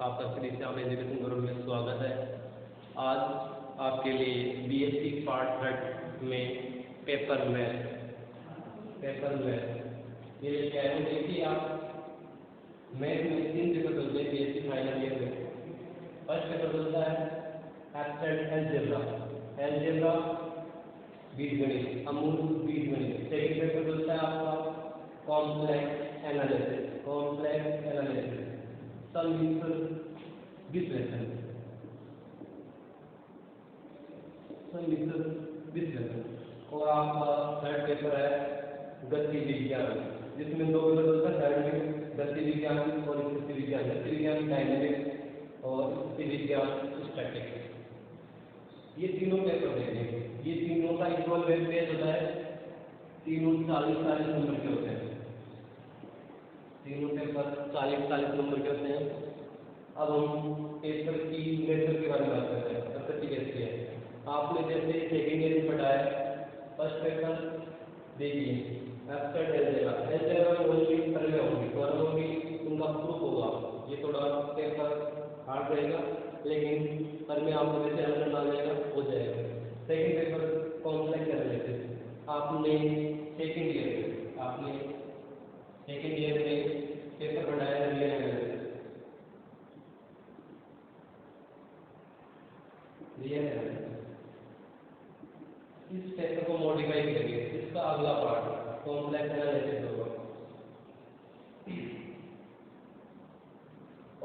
आपका Shri Shyam education group में स्वागत है। आज आपके लिए बीएससी पार्ट थर्ड में पेपर मैथ ये लेके आए हैं। देखिए आप मैथ में 3 पेपर चलते हैं बीएससी फाइनल ईयर में। फर्स्ट पेपर चलता है एब्स्ट्रैक्ट अलजेब्रा बीजगणित, अमूल बीजगणित। सेकंड पेपर चलता है आपका कॉम्प्लेक्स एनालिसिस सम विश्लेषण। और आपका थर्ड पेपर है गति विज्ञान, जिसमें 2 पेपर चलता है थर्ड में, गति विज्ञान और स्थिति विज्ञान। गति विज्ञान डायनेमिक्स और स्थिति विज्ञान स्टैटिक्स। ये तीनों पेपर देंगे। ये तीनों का इक्वल वेटेज होता है, तीनों 40-40 नंबर के होते हैं। तीनों पेपर 40-40 नंबर के होते हैं। अब हम पेपर की मेथड के बारे में बात करते हैं। पद्धति कैसी है? आपने जैसे सेकेंड ईयर में पढ़ा है, फर्स्ट पेपर देखिए एब्स्ट्रैक्ट अलजेब्रा में ओनली फॉर्मूले होंगी, उनका प्रूफ होगा। ये थोड़ा पेपर हार्ड रहेगा, लेकिन फॉर्मूले आपको जैसे हल करना आ जाएगा, हो जाएगा। Second paper complex analysis. आपने सेकेंड ईयर में पेपर पढ़ाया है रियल एनालिसिस। इस पेपर को मॉडिफाई करेंगे, इसका अगला पार्ट कॉम्प्लेक्स एनालिसिस होगा।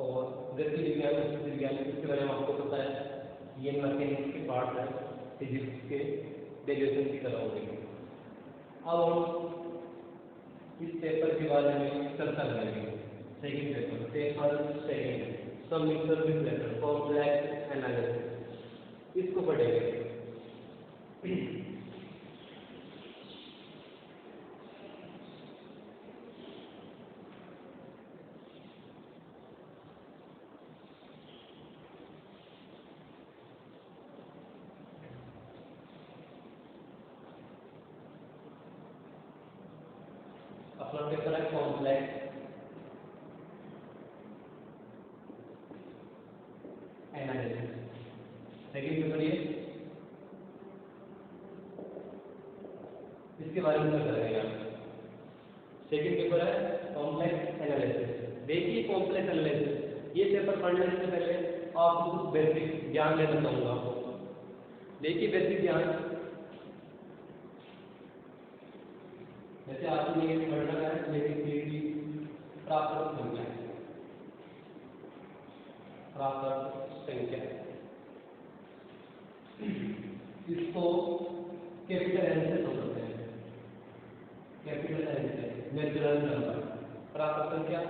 और गति विज्ञान इसके बारे में आपको पता है, ये मैकेनिक्स के पार्ट है, फिजिक्स के डेरिवेशन की तरह होंगे। अब हम इस पेपर के बारे में चर्चा करेंगे। सेकंड पेपर सम विश्लेषण कॉम्प्लेक्स एनालिसिस, इसको पढ़ेंगे। अपना पेपर है कॉम्प्लेक्स एनालिसिस। सेकंड पेपर ये इसके बारे में चर्चा करेंगे। सेकंड पेपर है कॉम्प्लेक्स एनालिसिस। देखिए कॉम्प्लेक्स एनालिसिस, ये पेपर पढ़ने से पहले आपको कुछ बेसिक ज्ञान लेना चाहूँगा आपको। देखिए बेसिक ज्ञान, जैसे आपने ये पढ़ना है लेकिन प्राकृत संख्या, इसको कैपिटल एन से शो करते हैं। कैपिटल एन से नेचुरल नंबर, प्राकृत संख्या,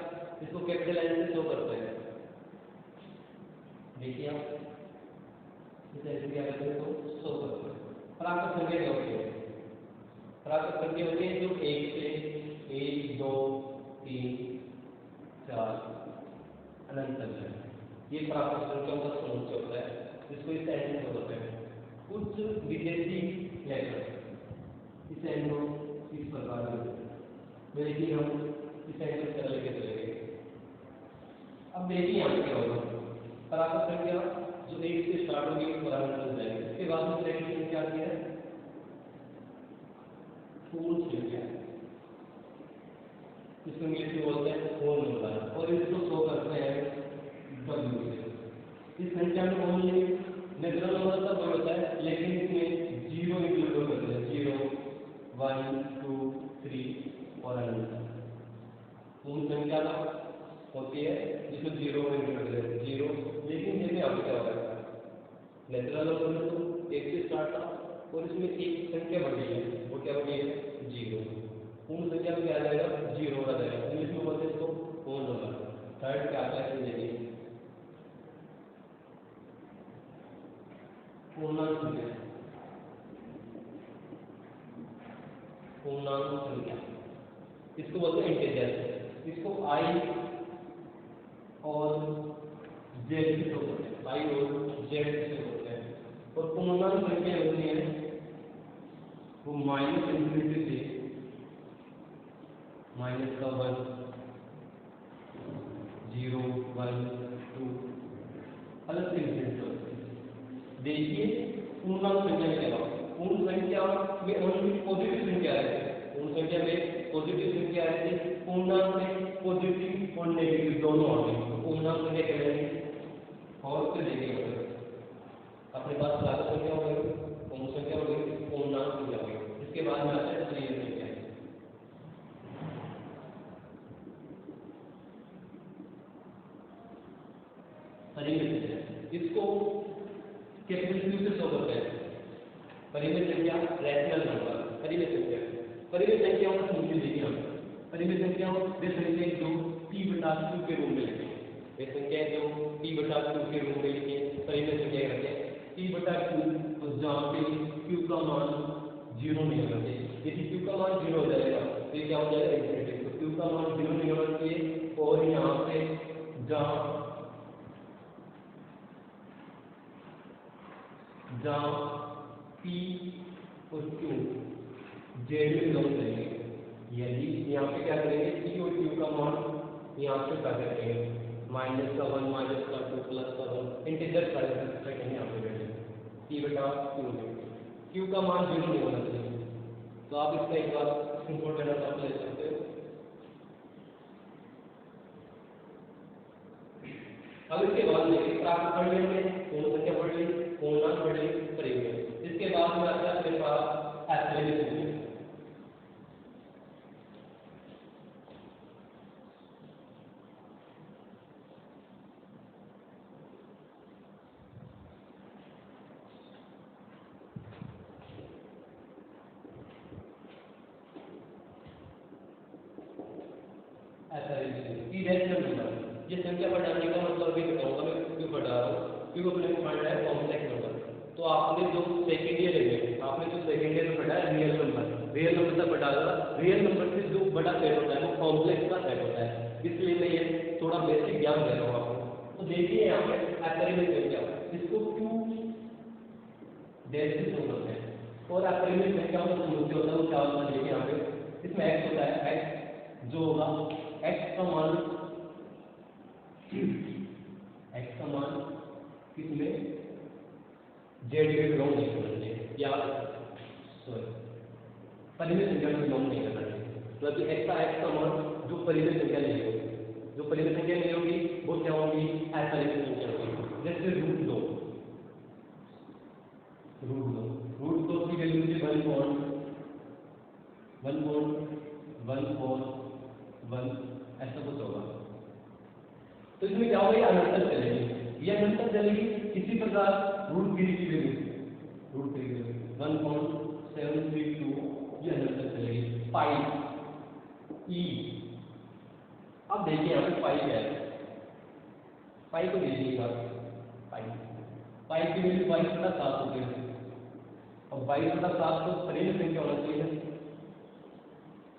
इसको कैपिटल एन से शो करते हैं। देखिए आप इसे क्या करते हैं, तो शो करते हैं। प्राकृत संख्या क्या होती है? प्राकृत संख्या होती है जो 1 से 1, 2, 3, 4 अनंत तक है। ये प्राकृत संख्याओं का समुच्चय होता है, जिसको इस एन से बोलते हैं। कुछ विदेशी लेटर इस एन को इस प्रकार में देखिए, हम इस एन को लेके चलेंगे। अब देखिए यहाँ क्या होगा, प्राकृत संख्या जो 1 से स्टार्ट होगी और अनंत तक जाएगी। इसके बाद में सेकंड संख्या आती है पूर्ण संख्या, इसको इंग्लिश में बोलते हैं होल नंबर, और इसको शो करते हैं W से। इस संख्या में ओनली नेचुरल नंबर तक होता है, लेकिन इसमें 0 इंक्लूड करते हैं। 0, 1, 2, 3 और अनंत। पूर्ण संख्या होती है जिसमें 0 इंक्लूड करते हैं, 0। लेकिन इसमें अब क्या होगा, नेचुरल नंबर में तो 1 से स्टार्ट था और इसमें एक संख्या बढ़ी है, वो क्या बढ़ी है, 0। पूर्ण संख्या में क्या आ जाएगा, 0 आ जाएगा। इंग्लिश में बोलते हैं इसको होल नंबर। थर्ड क्या आता है, देखिए पूर्णांक संख्या। इसको बोलते हैं इंटीजर। इसको I और Z से शो करते हैं, I और Z से शो करते हैं। और पूर्णांक संख्या होती है वो -∞ से -1, 0, 1, 2 देखिए पूर्णांक संख्या में क्या होगा, पूर्ण संख्या में ओनली पॉजिटिव संख्या है, पूर्ण संख्या में पॉजिटिव संख्या है, पूर्णांक में पॉजिटिव और नेगेटिव दोनों होंगे, तो पूर्णांक संख्या क्या रहेगी और फिर देखिए अपने पास लाभ संख्या हो गई, पूर्ण संख्या हो गई, पूर्णांक संख्या हो गई। इसके बाद में आता है परिमेय संख्या। परिमेय संख्या इसको कैपिटल क्यू से शो करते हैं। परिमेय संख्या रैशनल नंबर, परिमेय संख्याओं का समुच्चय देखिए हम परिमेय संख्याओं वे संख्याएं जो p बटा q के रूप में लिखते हैं, वे संख्याएं जो p बटा q के रूप में लिखते हैं परिमेय संख्या कहते हैं। p बटा q तो जहाँ पे q का मान 0 नहीं होना चाहिए, यदि q का मान 0 हो जाएगा तो ये क्या हो जाएगा इनफिनिटी, तो q का मान 0 नहीं होना चाहिए। और यहाँ पे जहाँ p और q जेड में बिलोंग करेंगे, यदि यहाँ पे क्या करेंगे p और q का मान यहाँ पे क्या करेंगे माइनस का 1 माइनस का 2 प्लस का 1 इंटीजर करेंगे यहाँ पे p बटा q का मान 0 नहीं होना चाहिए। तो आप इसका एक बार सिंपल मेथड आप ले सकते हो। अब इसके बाद देखिए प्राप्त पढ़ लेंगे, पूर्ण संख्या पढ़ ली, पूर्णांक पढ़ ली, परिमेय। इसके बाद में आता है अपने पास एब्सोल्यूट संख्या। इरेशनल नंबर, ये संख्या बढ़ाने का मतलब अभी बताऊंगा मैं क्यों बढ़ा रहा हूँ, क्योंकि अपने को पढ़ना है कॉम्प्लेक्स नंबर। तो आपने जो सेकंड ईयर में पढ़ा है रियल नंबर तक बढ़ा रहा, रियल नंबर से जो बड़ा सेट होता है वो कॉम्प्लेक्स का सेट होता है, इसलिए मैं ये थोड़ा बेसिक ज्ञान दे रहा हूँ आपको। तो देखिए यहाँ पे अपरिमेय संख्या, इसको क्यू डैश से शो करते हैं, और अपरिमेय संख्या का समुच्चय होता है वो क्या होता है देखिए यहाँ पे, इसमें x होता है, x जो होगा x का मान किसमें जेड के बिलोंग नहीं करना चाहिए, या सॉरी परिमेय संख्या में बिलोंग नहीं करना चाहिए। तो अभी x का मान जो परिमेय संख्या नहीं होगी, जो परिमेय संख्या नहीं होगी वो क्या होगी अपरिमेय संख्या होगी। जैसे रूट दो की वैल्यू मुझे 1.141 ऐसा कुछ होगा, तो इसमें क्या होगा, ये अनंतर चलेगी। इसी प्रकार रूट 3 की वैल्यू 1.732 ये अनंतर चलेगी। पाई ई, अब देखिए यहाँ पे पाई क्या है, पाई को देखिएगा, पाई की वैल्यू 22/7 होती है, और 22/7 तो परिमेय संख्या होना चाहिए।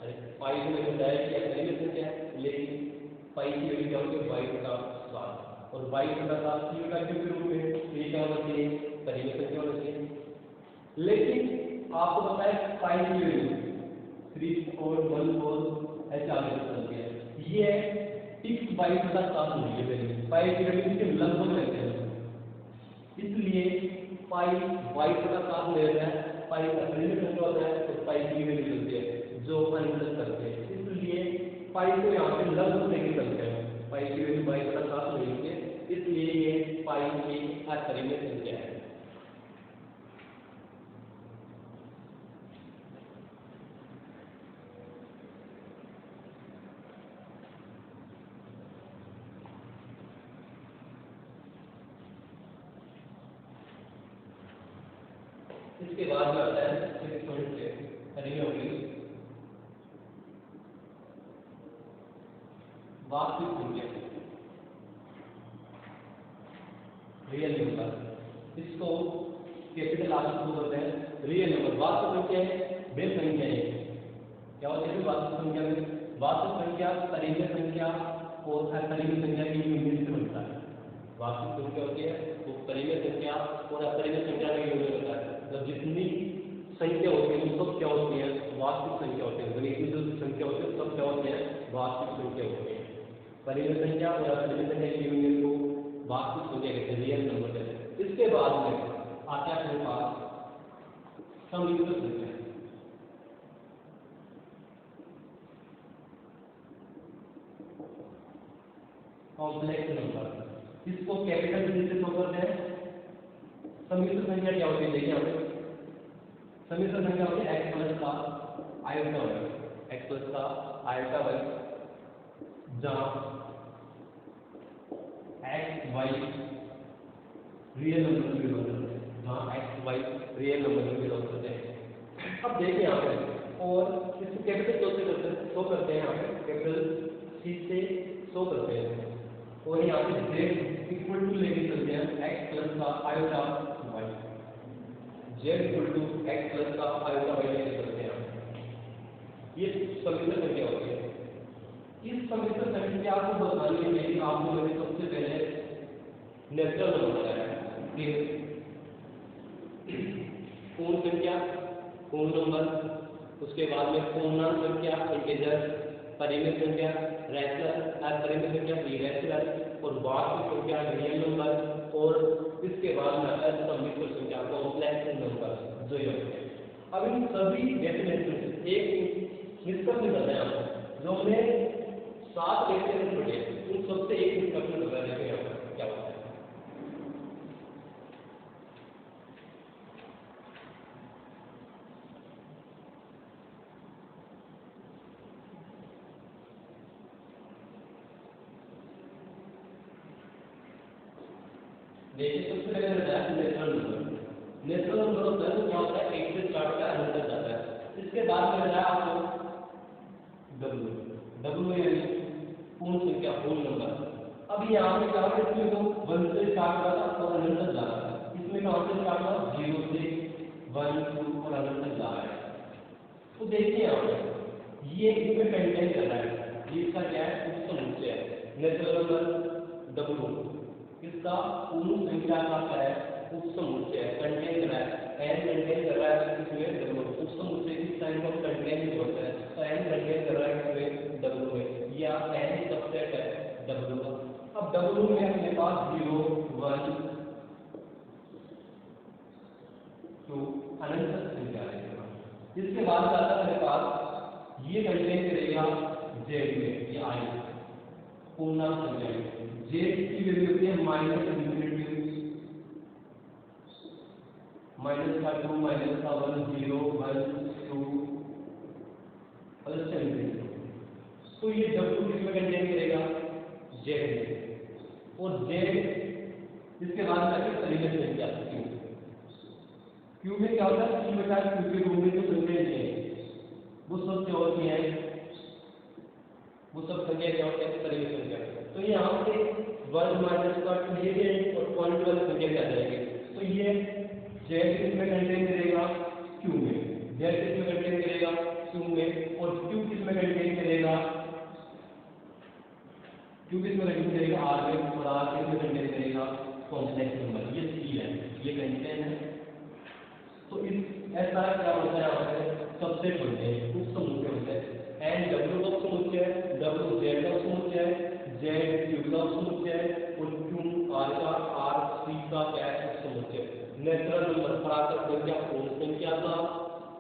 अरे पाई को मैंने बताया कि परिमेय संख्या है, लेकिन पाई की वैल्यू क्या होगी 22/7, और 22/7 की का क्यों रूप में ये क्या होना चाहिए परिमेय संख्या होना चाहिए। लेकिन आपको पता है पाई की वैल्यू 3.14 ऐसे आगे चलती है, ये फिक्स 22/7 नहीं है वैल्यू, पाई की वैल्यू इसके लगभग रहते हैं, इसलिए पाई 22/7 ले रहा है, पाई परिमेय संख्या होता है तो पाई की वैल्यू चलती है जो अनंत करते हैं, इसलिए पाई को यहाँ पे लगभग लेके चलते हैं, पाई की वैल्यू 22/7 नहीं होती है, इसलिए ये पाई की अपरिमेय संख्या है। इसके बाद में आता है वास्तविक संख्या, रियल नंबर, इसको कैपिटल आर से बोलते हैं रियल नंबर। वास्तविक संख्या है वे संख्या है, क्या होती है वास्तविक संख्या में, वास्तविक संख्या परिमेय संख्या और अपरिमेय संख्या की यूनियन से बनता है। वास्तविक संख्या होती है वो परिमेय संख्या और अपरिमेय संख्या का यूनियन होता है, मतलब जितनी संख्या होती है वो सब क्या होती है वास्तविक संख्या होती है, गणित में जो संख्या होती है सब क्या होती है वास्तविक संख्या होती है। परिमेय संख्या और अपरिमेय संख्या की यूनियन को वास्तविक संख्या कहते हैं, रियल नंबर कहते हैं। इसके बाद में समिश्र संख्या। कॉम्प्लेक्स नंबर, इसको कैपिटल सी से शो करते हैं। समिश्र संख्या क्या होती है, देखिए यहाँ पे समिश्र संख्या होती है x प्लस का आयोटा y, x प्लस का आयोटा y, जहाँ x y रियल नंबर में बिलोंग करते हैं, जहाँ x y रियल नंबर में बिलोंग करते हैं। अब देखिए यहाँ पे, और इसको कैपिटल शो करते हैं, यहाँ पे कैपिटल सी से शो करते हैं, और यहाँ पे z इक्वल टू लेके चलते हैं x प्लस का iota y, z equal to x plus का आयोटा y लेके चलते हैं। ये समिश्र संख्या होती है। इस समिश्र संख्या को बताने के लिए आपको मैंने सबसे पहले नेचुरल नंबर बताया, फिर पूर्ण संख्या, पूर्ण नंबर, उसके बाद में पूर्णांक संख्या इंटीजर, परिमित संख्या रैशनल, अपरिमित संख्या इरैशनल, और वास्तविक संख्या रियल नंबर, और इसके बाद में आता है समिश्र संख्या कॉम्प्लेक्स नंबर जो ये होते हैं। अब इन सभी डेफिनेशन एक निष्कर्ष निकलता है आपको, जो हमने 7 डेफिनेशन पढ़े उन सबसे एक निष्कर्ष निकलता है। क्या होता है, देखिए सबसे पहले बताया नेचुरल नंबर। नेचुरल नंबर होता है तो क्या होता है, 1 से स्टार्ट होता है, अनंत तक जाता है। इसके बाद में बताया आपको डब्ल्यू यानी पूर्ण संख्या, पूर्ण नंबर। अब यहाँ पे क्या है, इसमें तो 1 से स्टार्ट होता था और अनंत तक जा रहा है। इसमें कहाँ से स्टार्ट हुआ, 0 से 1 2 और अनंत तक जा रहा है। तो देखिए यहाँ पे ये इसमें कंटेन कर रहा है, ये इसका क्या है, उपसमुच्चय है। नेचुरल नंबर डब्ल्यू इसका पूर्ण संख्या का क्या है, उपसमुच्चय है, कंटेन कर रहा है, n कंटेन कर रहा है इसमें डब्ल्यू। उपसमुच्चय की साइन को कंटेन भी होता है, तो n कंटेन कर रहा है इसमें डब्ल्यू में, या n सबसेट है डब्ल्यू का। अब डब्ल्यू में अपने पास 0 1 2 अनंत संख्या है। इसके बाद आता है मेरे पास, ये कंटेन करेगा z में, ये i पूर्णांक संख्या है। z की वैल्यू होती है माइनस इंफिनिटी, माइनस का 2 माइनस का 1 0 1 2 और इससे इंफिनिटी। तो ये w किसमें कंटेन करेगा, z में, और z इसके बाद में परिमित संख्या q में क्या होता है, q बटा q के रूप में जो संख्या है वो सब क्या होती है, वो सब संख्या क्या होती है, परिमित संख्या। तो यहाँ पे 1 माइनस का 2 ये और पॉइंट वाली संख्या क्या जाएगी, तो ये z किसमें कंटेन करेगा, q में, z किसमें कंटेन करेगा, q में, और q किसमें कंटेन करेगा, q किसमें कंटेन करेगा, r में, और r किसमें कंटेन करेगा, कॉम्प्लेक्स नंबर, ये c है, ये कंटेन है। तो इस ऐसा क्या होता है, यहाँ पे सबसेट बनते हैं, उपसमुच्चय होते हैं, n w का उपसमुच्चय है, w z का उपसमुच्चय है, z q का उपसमुच्चय है, और q r का, r c का क्या है, उपसमुच्चय। नेचुरल नंबर प्राकृत संख्या पूर्ण संख्या का,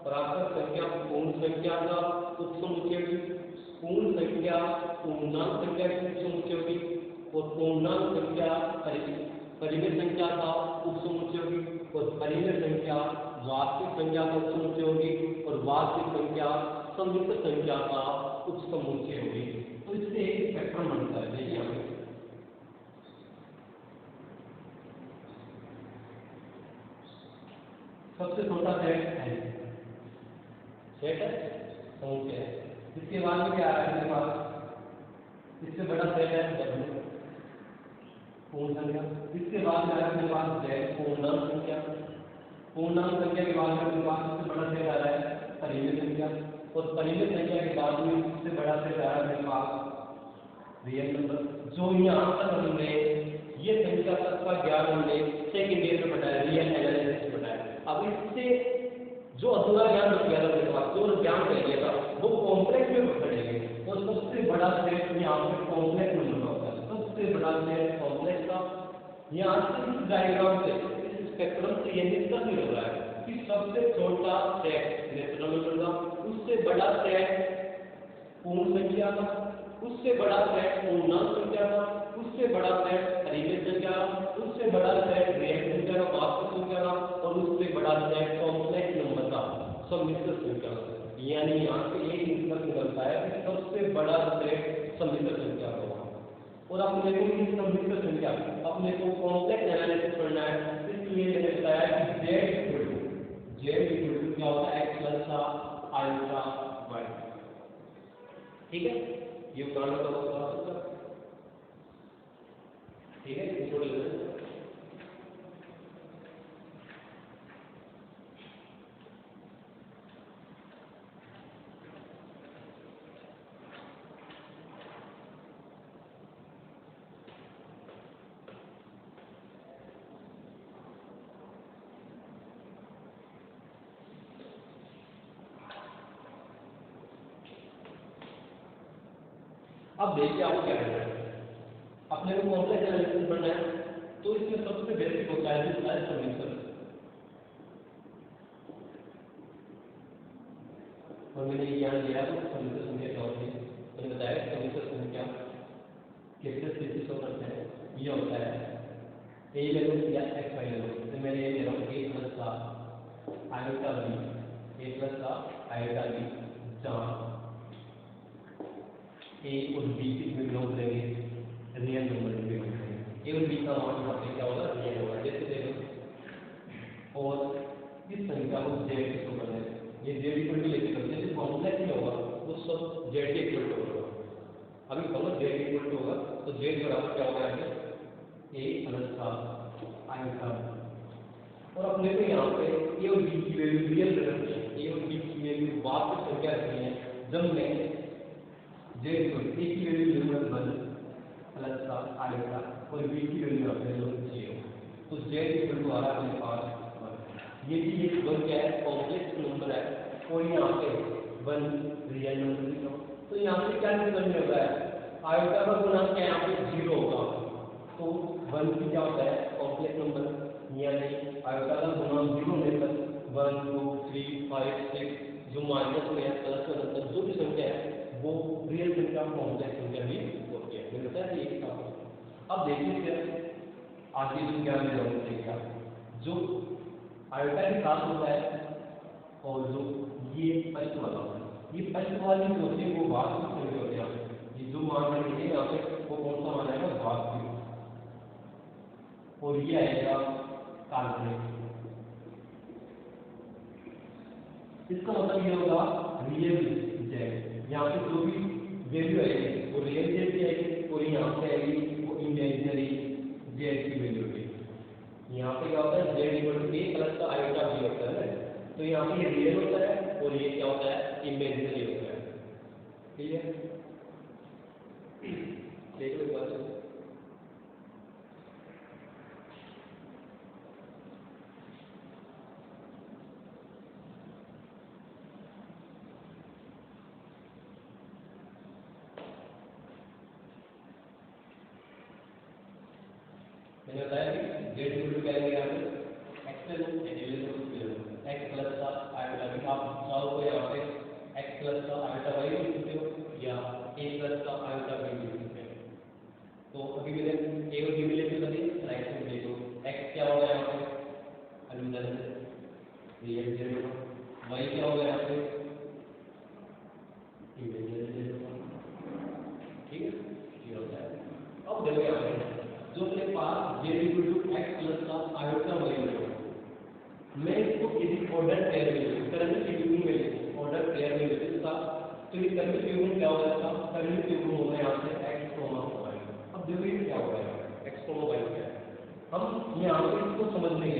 प्राकृत संख्या पूर्ण संख्या का उपसमुच्चय की, पूर्ण संख्या पूर्णांक संख्या की उपसमुच्चय की, और पूर्णांक संख्या परिमित संख्या का उपसमुच्चय की, और परिमित संख्या वास्तविक संख्या का उपसमुच्चय होगी, और वास्तविक संख्या समिश्र संख्या का उपसमुच्चय होगी। तो इससे एक स्पेक्ट्रम बनता है। देखिए यहाँ पे सबसे छोटा सेट है, सेट है समुच्चय है। इसके बाद में क्या आ रहा है मेरे पास, इससे बड़ा सेट है w पूर्ण संख्या। इसके बाद में आ रहा है मेरे पास z पूर्णांक संख्या। पूर्णांक संख्या के बाद में मेरे पास सबसे बड़ा सेट आ रहा है परिमित संख्या, और परिमित संख्या के बाद में सबसे बड़ा सेट आ रहा है मेरे पास रियल नंबर। जो यहाँ तक हमने ये संख्या तक का ज्ञान हमने सेकंड ईयर में बताया, रियल एनालिसिस बताया। अब इससे जो अधूरा ज्ञान बच गया था मेरे पास, जो ज्ञान रह गया था, वो कॉम्प्लेक्स में पकड़ेंगे। और सबसे बड़ा सेट यहाँ पे कॉम्प्लेक्स नंबर का होता है, सबसे बड़ा सेट कॉम्प्लेक्स का। यहाँ से इस डायग्राम से, इस स्पेक्ट्रम से ये निष्कर्ष निकल रहा है कि सबसे छोटा सेट नेचुरल नंबर का, उससे बड़ा सेट पूर्ण संख्या का, उससे बड़ा सेट पूर्णांक संख्या का, उससे बड़ा सेट रियल संख्या का, उससे बड़ा सेट रियल संख्या का, वास्तविक संख्या का, और उससे बड़ा सेट कॉम्प्लेक्स नंबर का, सम्मिश्र संख्या का। यानी यहाँ से एक निष्कर्ष निकलता है कि सबसे बड़ा सेट सम्मिश्र संख्या का होगा। और अपने को ये सम्मिश्र संख्या अपने को कॉम्प्लेक्स एनालिसिस करना है, इसलिए मैंने बताया कि z क्या होता है x प्लस अल्फा y। ठीक है, ये उदाहरण का होगा। ठीक है, इसको ले लें। अब देखिए आपको क्या करना है, अपने को कॉम्प्लेक्स एनालिसिस करना है, तो इसमें सबसे बेसिक होता है जो सम्मिश्र। और मैंने ये ज्ञान दिया तो सम्मिश्र संख्या क्या होती है, मैंने बताया सम्मिश्र संख्या कैसे स्थिति शो करते हैं। ये होता है ए लेवल या एक्स वाई लेवल, तो मैंने ये ले रहा हूँ ए प्लस का आयोटा बी, ए प्लस का आयोटा बी, जहाँ ए और बी किसमें बिलोंग करेंगे, रियल नंबर में बिलोंग करेंगे। ए और बी का मान यहाँ पे क्या होगा, रियल होगा। जैसे देखो, और इस संख्या को जेड के शो करना है, ये जेड इक्वल टू लेके करते हैं, जो कॉम्प्लेक्स में होगा वो सब जेड के इक्वल टू होगा। अभी बोलो जेड इक्वल टू होगा तो जेड बराबर क्या होगा, आगे ए प्लस का आयोटा। और अपने को यहाँ पे ए और बी की वैल्यू रियल रखनी है, ए और बी की वैल्यू वास्तविक संख्या रखनी है। जब मैं जेड को ए की वैल्यू लूंगा 1 प्लस का आयोटा और बी की वैल्यू आपने लो 0, तो जेड इक्वल टू आ रहा है मेरे पास 1। ये भी एक 1 क्या है, कॉम्प्लेक्स नंबर है, और यहाँ पे 1 रियल नंबर लिखा हो। तो यहाँ पे क्या निकलने होता है, आयोटा का गुणांक क्या है, यहाँ पे 0 होगा, तो 1 की क्या होता है, कॉम्प्लेक्स नंबर। यानी आयोटा का गुणांक 0 होने पर 1 2 3 5 6 जो माइनस में है प्लस में होता है, जो भी संख्या है वो रियल संख्या कॉम्प्लेक्स संख्या भी होती है। मैंने बताया ये था। अब देखिए फिर आगे जो क्या ले रहा संख्या जो आयोटा के साथ होता है, और जो ये पश्च वाला होता है, ये पश्च वाली जो होती है वो वास्तविक संख्या होती है। ये जो मान रहे हैं यहाँ पे वो कौन सा मान आएगा, वास्तविक, और ये आएगा काल्पनिक। इसका मतलब ये होगा रियल जेड, यहाँ पे जो भी वैल्यू आएगी वो रियल जेड की आएगी, और यहाँ पे आएगी वो इमेजिनरी जेड की वैल्यू आएगी। यहाँ पे क्या होता है, z equal to a plus का आयोटा बी होता है, तो यहाँ पे रियल होता है और ये क्या होता है, इमेजिनरी होता है। ठीक है, देख लो बात। मैंने बताया कि जेड इक्वल टू क्या है, यहाँ पे एक्स प्लस का आयोटा बी। आप चाहो तो यहाँ पे एक्स प्लस का आयोटा वाई लिख सकते हो या ए प्लस का आयोटा बी लिख सकते हो। तो अभी मैंने ए और बी में लेके बताइए, राइट में देखो एक्स क्या होगा यहाँ पे, अलविदा रियल जेड होगा, वाई क्या होगा यहाँ पे, इमेजिनरी जेड होगा। ठीक है, ये होता है। अब देखो यहाँ पे जो मेरे पास Z equal to x plus का आयोटा वाई होगा, मैं इसको किसी ऑर्डर पेयर में लिखूं, कर्ली ट्यूबिंग में लिखूं, ऑर्डर पेयर में लिखूं इसका, तो ये कर्ली ट्यूबिंग क्या होगा, इसका कर्ली ट्यूबिंग होगा यहाँ से एक्स कोमा वाई। अब देखो ये क्या होगा, एक्स कोमा वाई क्या है। हम यहाँ पे इसको समझने के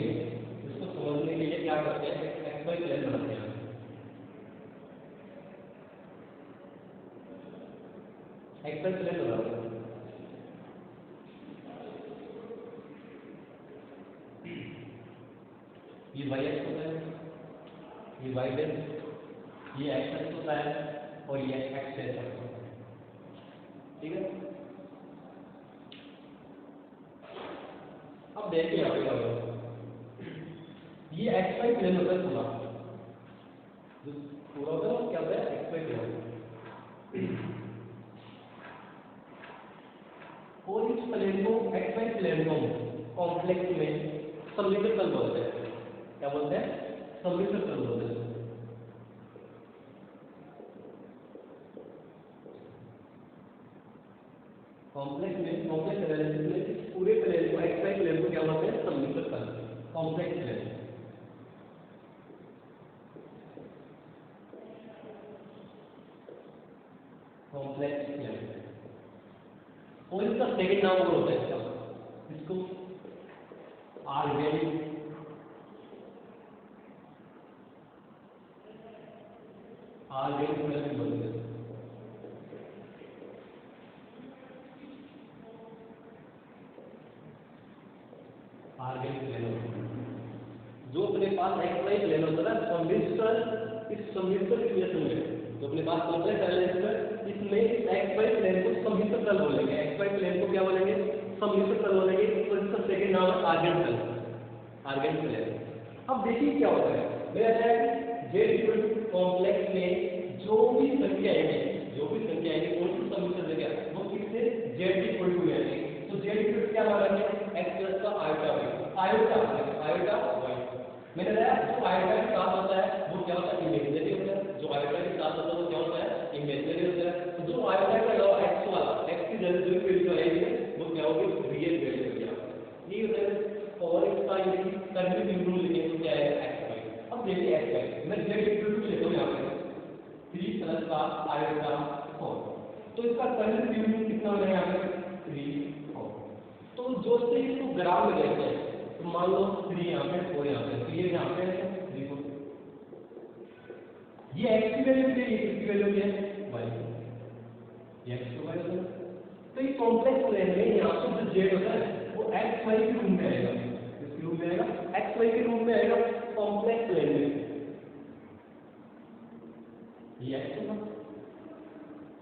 लिए क्या करते हैं, एक्स वाई प्लेन बनाते हैं। एक्स वाई प्लेन बनाते हैं, ये वाई एक्स होता है, ये वाई एक्स, ये एक्स होता है, और ये एक्स होता है। ठीक है, अब देखिए यहाँ पे क्या होगा, ये एक्स वाई प्लेन होता है पूरा, जो पूरा होता है वो क्या होता है, एक्स वाई प्लेन। और इस प्लेन को एक्स वाई प्लेन को कॉम्प्लेक्स में सममित तल बोलते हैं। क्या बोलते हैं? सममित तल बोलते हैं। कॉम्प्लेक्स एनालिसिस में इस पूरे प्लेन को, एक्स वाई प्लेन को क्या बोलते हैं? सममित तल, कॉम्प्लेक्स प्लेन। Complex plane. और इसका सेकंड नाम और होता है इसको आर्गेन प्लेन बोलते हैं। आर्गेन प्लेन जो अपने पास एक्स वाई प्लेन होता है सममित, इस सममित रिलेशन में जो अपने पास कॉम्प्लेक्स एनालिसिस इसमें इस एक्स वाई प्लेन को सममित तल बोलेंगे। एक्स वाई प्लेन को क्या बोलेंगे? सममित तल बोलेंगे। तो इसका सेकंड नाम है आर्गेन तल, आर्गेन प्लेन। अब देखिए क्या होता है, मेरा है जेड कॉम्प्लेक्स में जो भी संख्या आएगी, कौन सी सममित संख्या, वो किससे? जेड इक्वल टू आएगी। तो जेड इक्वल टू क्या मानेंगे? एक्स प्लस का आयोटा वाई। मैंने बताया जो आयोटा के साथ होता है वो क्या होता है? इमेजिनरी होता है। जो आयोटा के साथ होता है वो क्या होता है? इमेजिनरी होता है। तो जो आयोटा के अलावा एक्स वाला, एक्स की जगह जो वैल्यू आएगी वो क्या होगी? रियल वैल्यू होगी। ये होता है। और इसका यदि कर्व बिंदु लेंगे तो क्या है? X y. अब देखिए एक्स वाई मैं जेड इक्वल टू लेता हूं यहां पे 3 प्लस का आयोटा 4। तो इसका कर्व बिंदु कितना हो जाएगा? यहां पे 3 4। तो जो से इसको ग्राफ में लेते हैं तो मान लो 3 यहाँ पे 4 यहाँ पे, तो ये यहाँ पे 3 4। ये एक्स की वैल्यू क्या है? ये किसकी वैल्यू क्या है? वाई। ये एक्स की वैल्यू है। तो ये कॉम्प्लेक्स प्लेन में यहाँ पे जो जेड होता है वो एक्स वाई के रूप में आएगा। किसके रूप में आएगा? एक्स वाई के रूप में आएगा कॉम्प्लेक्स प्लेन में। ये एक्स होगा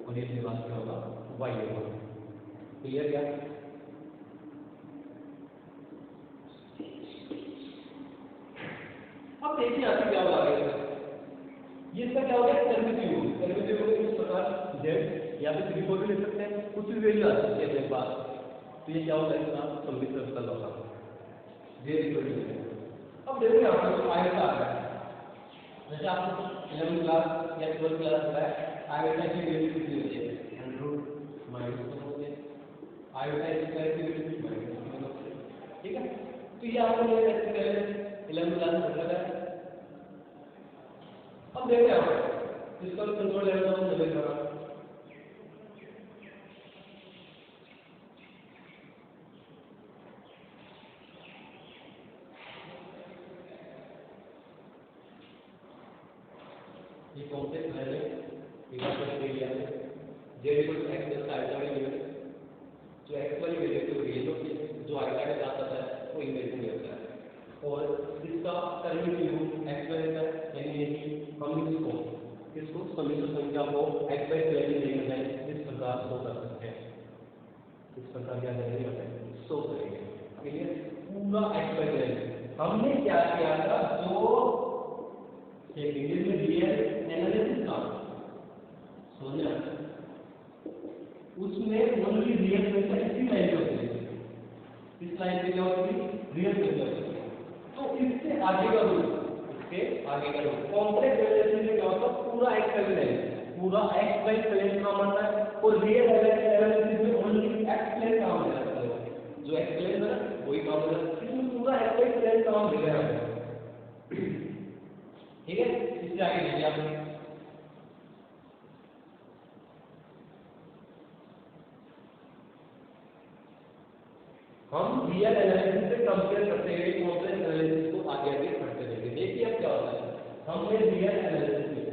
और ये अपने पास क्या होगा? वाई होगा। क्लियर क्या? अब देखिए यहाँ पे क्या होगा आगे, ये इसका क्या होगा? कर्व इस प्रकार जेड या फिर 3 4 भी ले सकते हैं, कुछ भी वैल्यू आ सकती है अपने पास। तो ये क्या होगा? इसका सममित तल होगा जेड इक्वल टू। अब देखो यहाँ पर जो आयता आ रहा है, जैसे आपको 11th क्लास या 12th क्लास में आयता की वैल्यू कितनी होती है? √-1 होती है। आयता स्क्वायर की वैल्यू -1 होती है। ठीक है, तो ये आपको पहले 11th क्लास में पढ़ा है। अब देखते हैं इसका कंट्रोल लेवल हम लेवल करा। ये कॉम्प्लेक्स है एक बार कर लिया z equal to x plus iota वाली लिमिट, जो एक्स वाली वैल्यू तो रियल होती है, जो आयता के साथ आता है वो इमेजिनरी होता है। और इसका कर्व बिंदु एक्स वाई होता है, यानी यदि हम इसको सममित संख्या को एक्स वाई प्लेन में लेकर जाए इस प्रकार शो कर सकते हैं। इस प्रकार क्या करेंगे? शो करेंगे। क्लियर? पूरा एक्स वाई प्लेन हमने क्या किया था? जो सेकेंड में रियल एनालिसिस था सोनिया, उसमें ओनली रियल संख्या इसी लाइन पे होती है। इस लाइन पे क्या होती है? रियल संख्या होती है। तो इससे आगे का रूप, कॉम्प्लेक्स एनालिसिस में क्या होता है? पूरा एक्स वाई प्लेन, पूरा एक्स वाई प्लेन काम आता है। और रियल एनालिसिस में ओनली एक्स प्लेन काम आता है। जो एक्स प्लेन है वही काम आता है। इसमें पूरा एक्स वाई प्लेन काम दे रहा है। ठीक है, इससे आगे देखिए आप, हम रियल एनालिसिस से कंपेयर करते हुए कॉम्प्लेक्स एनालिसिस को आगे आगे बढ़ते रहेंगे। देखिए अब क्या होता है, हमने रियल एनालिसिस में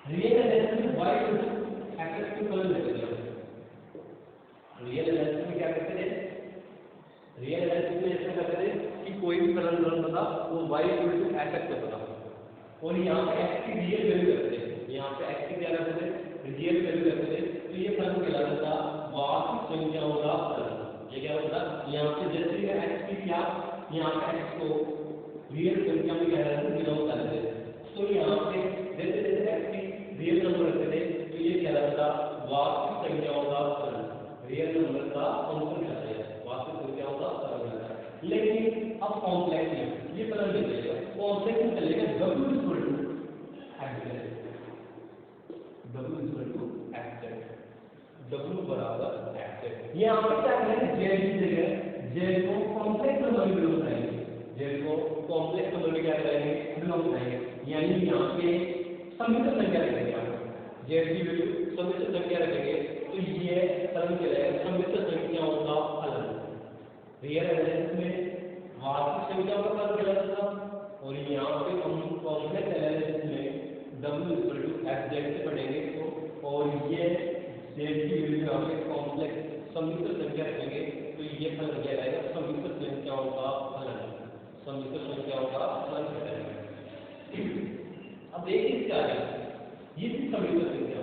रियल एनालिसिस में वाई एक्सेस टू कलर लेते हैं। रियल एनालिसिस में क्या करते हैं? रियल एनालिसिस में ऐसा करते हैं की कोई भी फलन ग्रहण था वो y equal to f x होता था, और यहाँ पे x की रियल वैल्यू रखते थे, यहाँ पे x की क्या रखते थे, रियल वैल्यू रखते थे, तो ये फलन कहलाता था वास्तविक संख्याओं का फलन। ये क्या होता है, यहाँ पे जैसे ही x की क्या, यहाँ पे x को रियल संख्या में क्या रहता है, बिलोंग करते थे, तो यहाँ पे जैसे जैसे x की रियल नंबर रखते थे तो ये कहलाता था वास्तविक संख्याओं का फलन, रियल नंबर का फंक्शन कहलाता है, वास्तविक संख्याओं का फलन कहलाता है। लेकिन अब कॉम्प्लेक्स में ये फलन नहीं चलेगा, कॉम्प्लेक्स में चलेगा w equal to f(z), w बराबर f(z). यहाँ पे क्या करेंगे, z की जगह z को कॉम्प्लेक्स नंबर में बिलोंग कराएंगे, z को कॉम्प्लेक्स नंबर में क्या कराएंगे, बिलोंग कराएंगे, यानी यहाँ पे समिश्र संख्या रखेंगे, z की वैल्यू समिश्र संख्या रखेंगे, तो ये फलन कहलाएगा समिश्र संख्याओं का फलन। रियल एलिमेंट्स में वास्तविक संख्याओं का फलन कहलाता था, और यहाँ पे हम कॉम्प्लेक्स एलिमेंट्स में w इक्वल टू fz से पढ़ेंगे, तो और ये z की वैल्यू यहाँ पे कॉम्प्लेक्स समिश्र संख्या रखेंगे, तो ये फलन कहलाएगा समिश्र संख्याओं का फलन, समिश्र संख्याओं का फलन कहलाएगा। अब देखिए क्या है, ये भी समिश्र संख्या,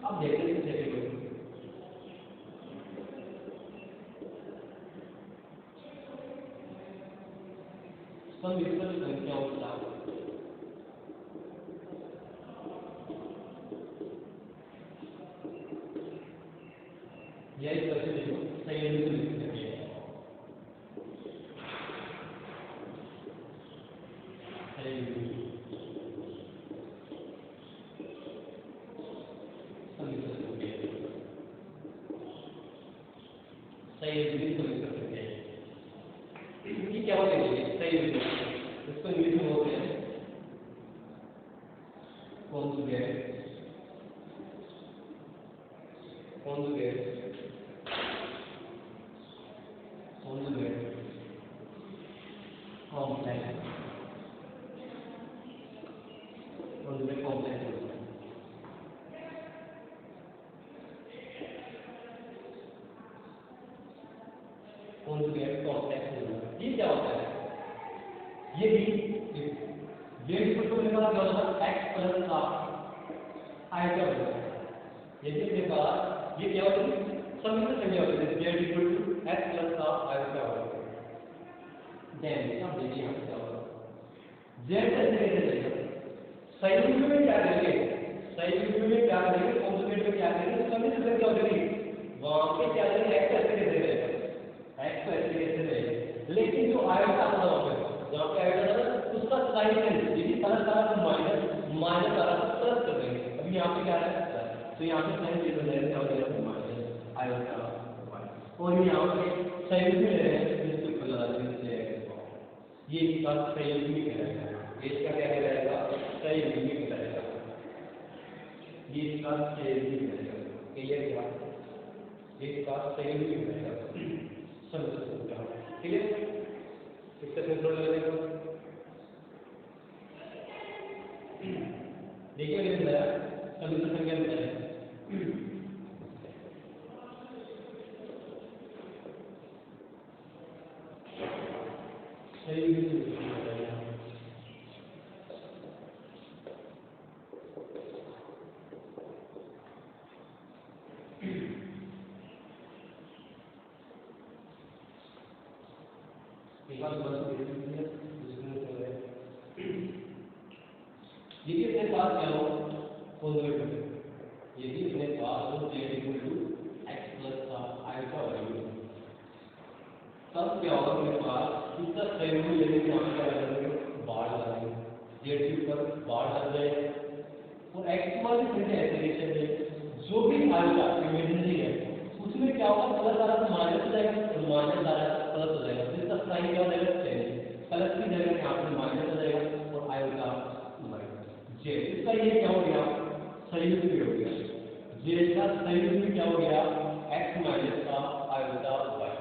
अब देखते हैं जैसे समिश्र संख्याओं का यही तरह से देखो संयोजन लिख सकते हैं, क्या होते हैं संयोजन, इसको इंग्लिश में बोलते हैं conjugate, conjugate, conjugate complex, conjugate complex, conjugate complex. ये क्या होता है, ये भी z इक्वल टू मेरे पास क्या होता है, x प्लस i क्या होता है, ये भी मेरे पास ये क्या होता है, समिश्र संख्या होती है, z equal to x plus i क्या होता है, देन हम देखिए यहाँ क्या होगा, z कैसे कैसे चलेगा, संयुग्म में क्या करेंगे, संयुग्म में क्या करेंगे, कॉन्जुगेट में क्या करेंगे, समिश्र संख्या होगी, वहां पे क्या करेंगे, x कैसे कैसे रहेगा, x तो ऐसे कैसे रहेगा, लेकिन जो आयोटा आता है जहाँ पे आयोटा आता है उसका साइन है, यदि प्लस आ रहा तो माइनस आ रहा तो प्लस कर देंगे, अभी यहाँ पे क्या है, तो यहाँ पे साइन चेंज हो जाएगा, क्या हो जाएगा माइनस आयोटा, और यहाँ पे साइन भी ले रहे हैं इसको इक्वल लगा देंगे, ये इसका संयुग्मी कहलाएगा, इसका क्या कहलाएगा, संयुग्मी कहलाएगा, ये इसका संयुग्मी कहलाएगा, क्लियर क्या, इसका संयुग्मी कहलाएगा, समझ सकते हो, ठीक है, इसका कंट्रोल कर लेगा, देखिए मैंने बताया समिश्र संख्या बताया, सही बताया, यदि अपने पास क्या हो कॉन्जुगेट, यदि अपने पास हो z equal to x plus i का वैल्यू, तब क्या होगा मेरे पास इसका संयुग्म लेने के यहाँ क्या करेंगे, बाढ़ लगाएंगे, z के ऊपर बाढ़ लग जाएगा, और x वाली संख्या ऐसे है जो भी आएगा इमेजिनरी है उसमें क्या होगा, प्लस आ रहा तो माइनस हो जाएगा, और माइनस आ रहा है तो प्लस हो जाएगा, तो इसका साइन क्या हो जाएगा, प्लस की जगह यहाँ पे माइनस हो जाएगा, और आएगा z, इसका ये क्या हो गया, संयुग्म हो गया, z का संयुग्म क्या हो गया, x माइनस का आयोटा y।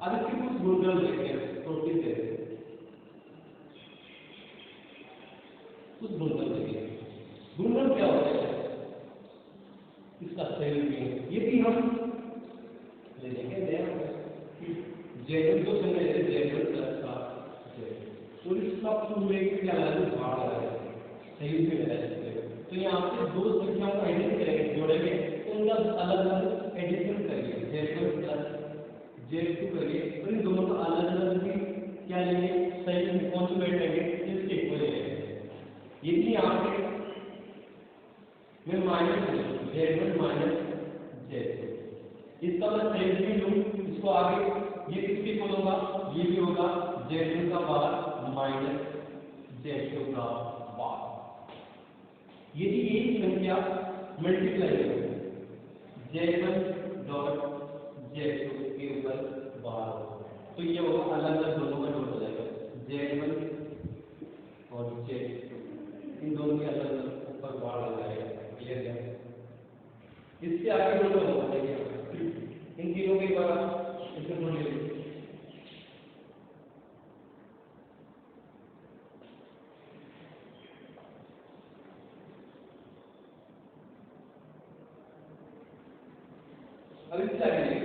अब इसके कुछ गुणधर्म देखते हैं, प्रोटीन देखते हैं, कुछ गुणधर्म देखिए, गुणन क्या होता है इसका सहयोगी, ये भी हम ले लेंगे जेड को समझ लेते जेड प्लस का जेड, तो इसका पूरे क्या लगा भाग लगा सहयोगी में लगा। तो यहाँ पे दो संख्याओं का एडिशन करेंगे, जोड़ेंगे, तो उनका अलग अलग एडिशन करिए, जेड प्लस जेड टू करिए, तो इन दोनों का अलग अलग भी क्या लेंगे, सही में कौन सी बैठ लेंगे, इसके इक्वल लेंगे। यदि यहाँ पे मैं माइनस जेड माइनस जेड, इसका मैं सही भी लूँ, इसको आगे ये किसके इक्वल होगा, ये भी होगा जेड का बार माइनस जेड का बार। यदि एक संख्या मल्टीप्लाई हो जेड डॉट जेड के ऊपर बार हो, तो ये होगा अलग अलग दोनों का जोड़ हो जाएगा, जेड और जेड, इन दोनों के अलग अलग ऊपर बार हो जाएगा। क्लियर है? इससे आगे दोनों हो जाएंगे, इन तीनों के बाद इसमें जोड़ लीजिए। अब इससे आगे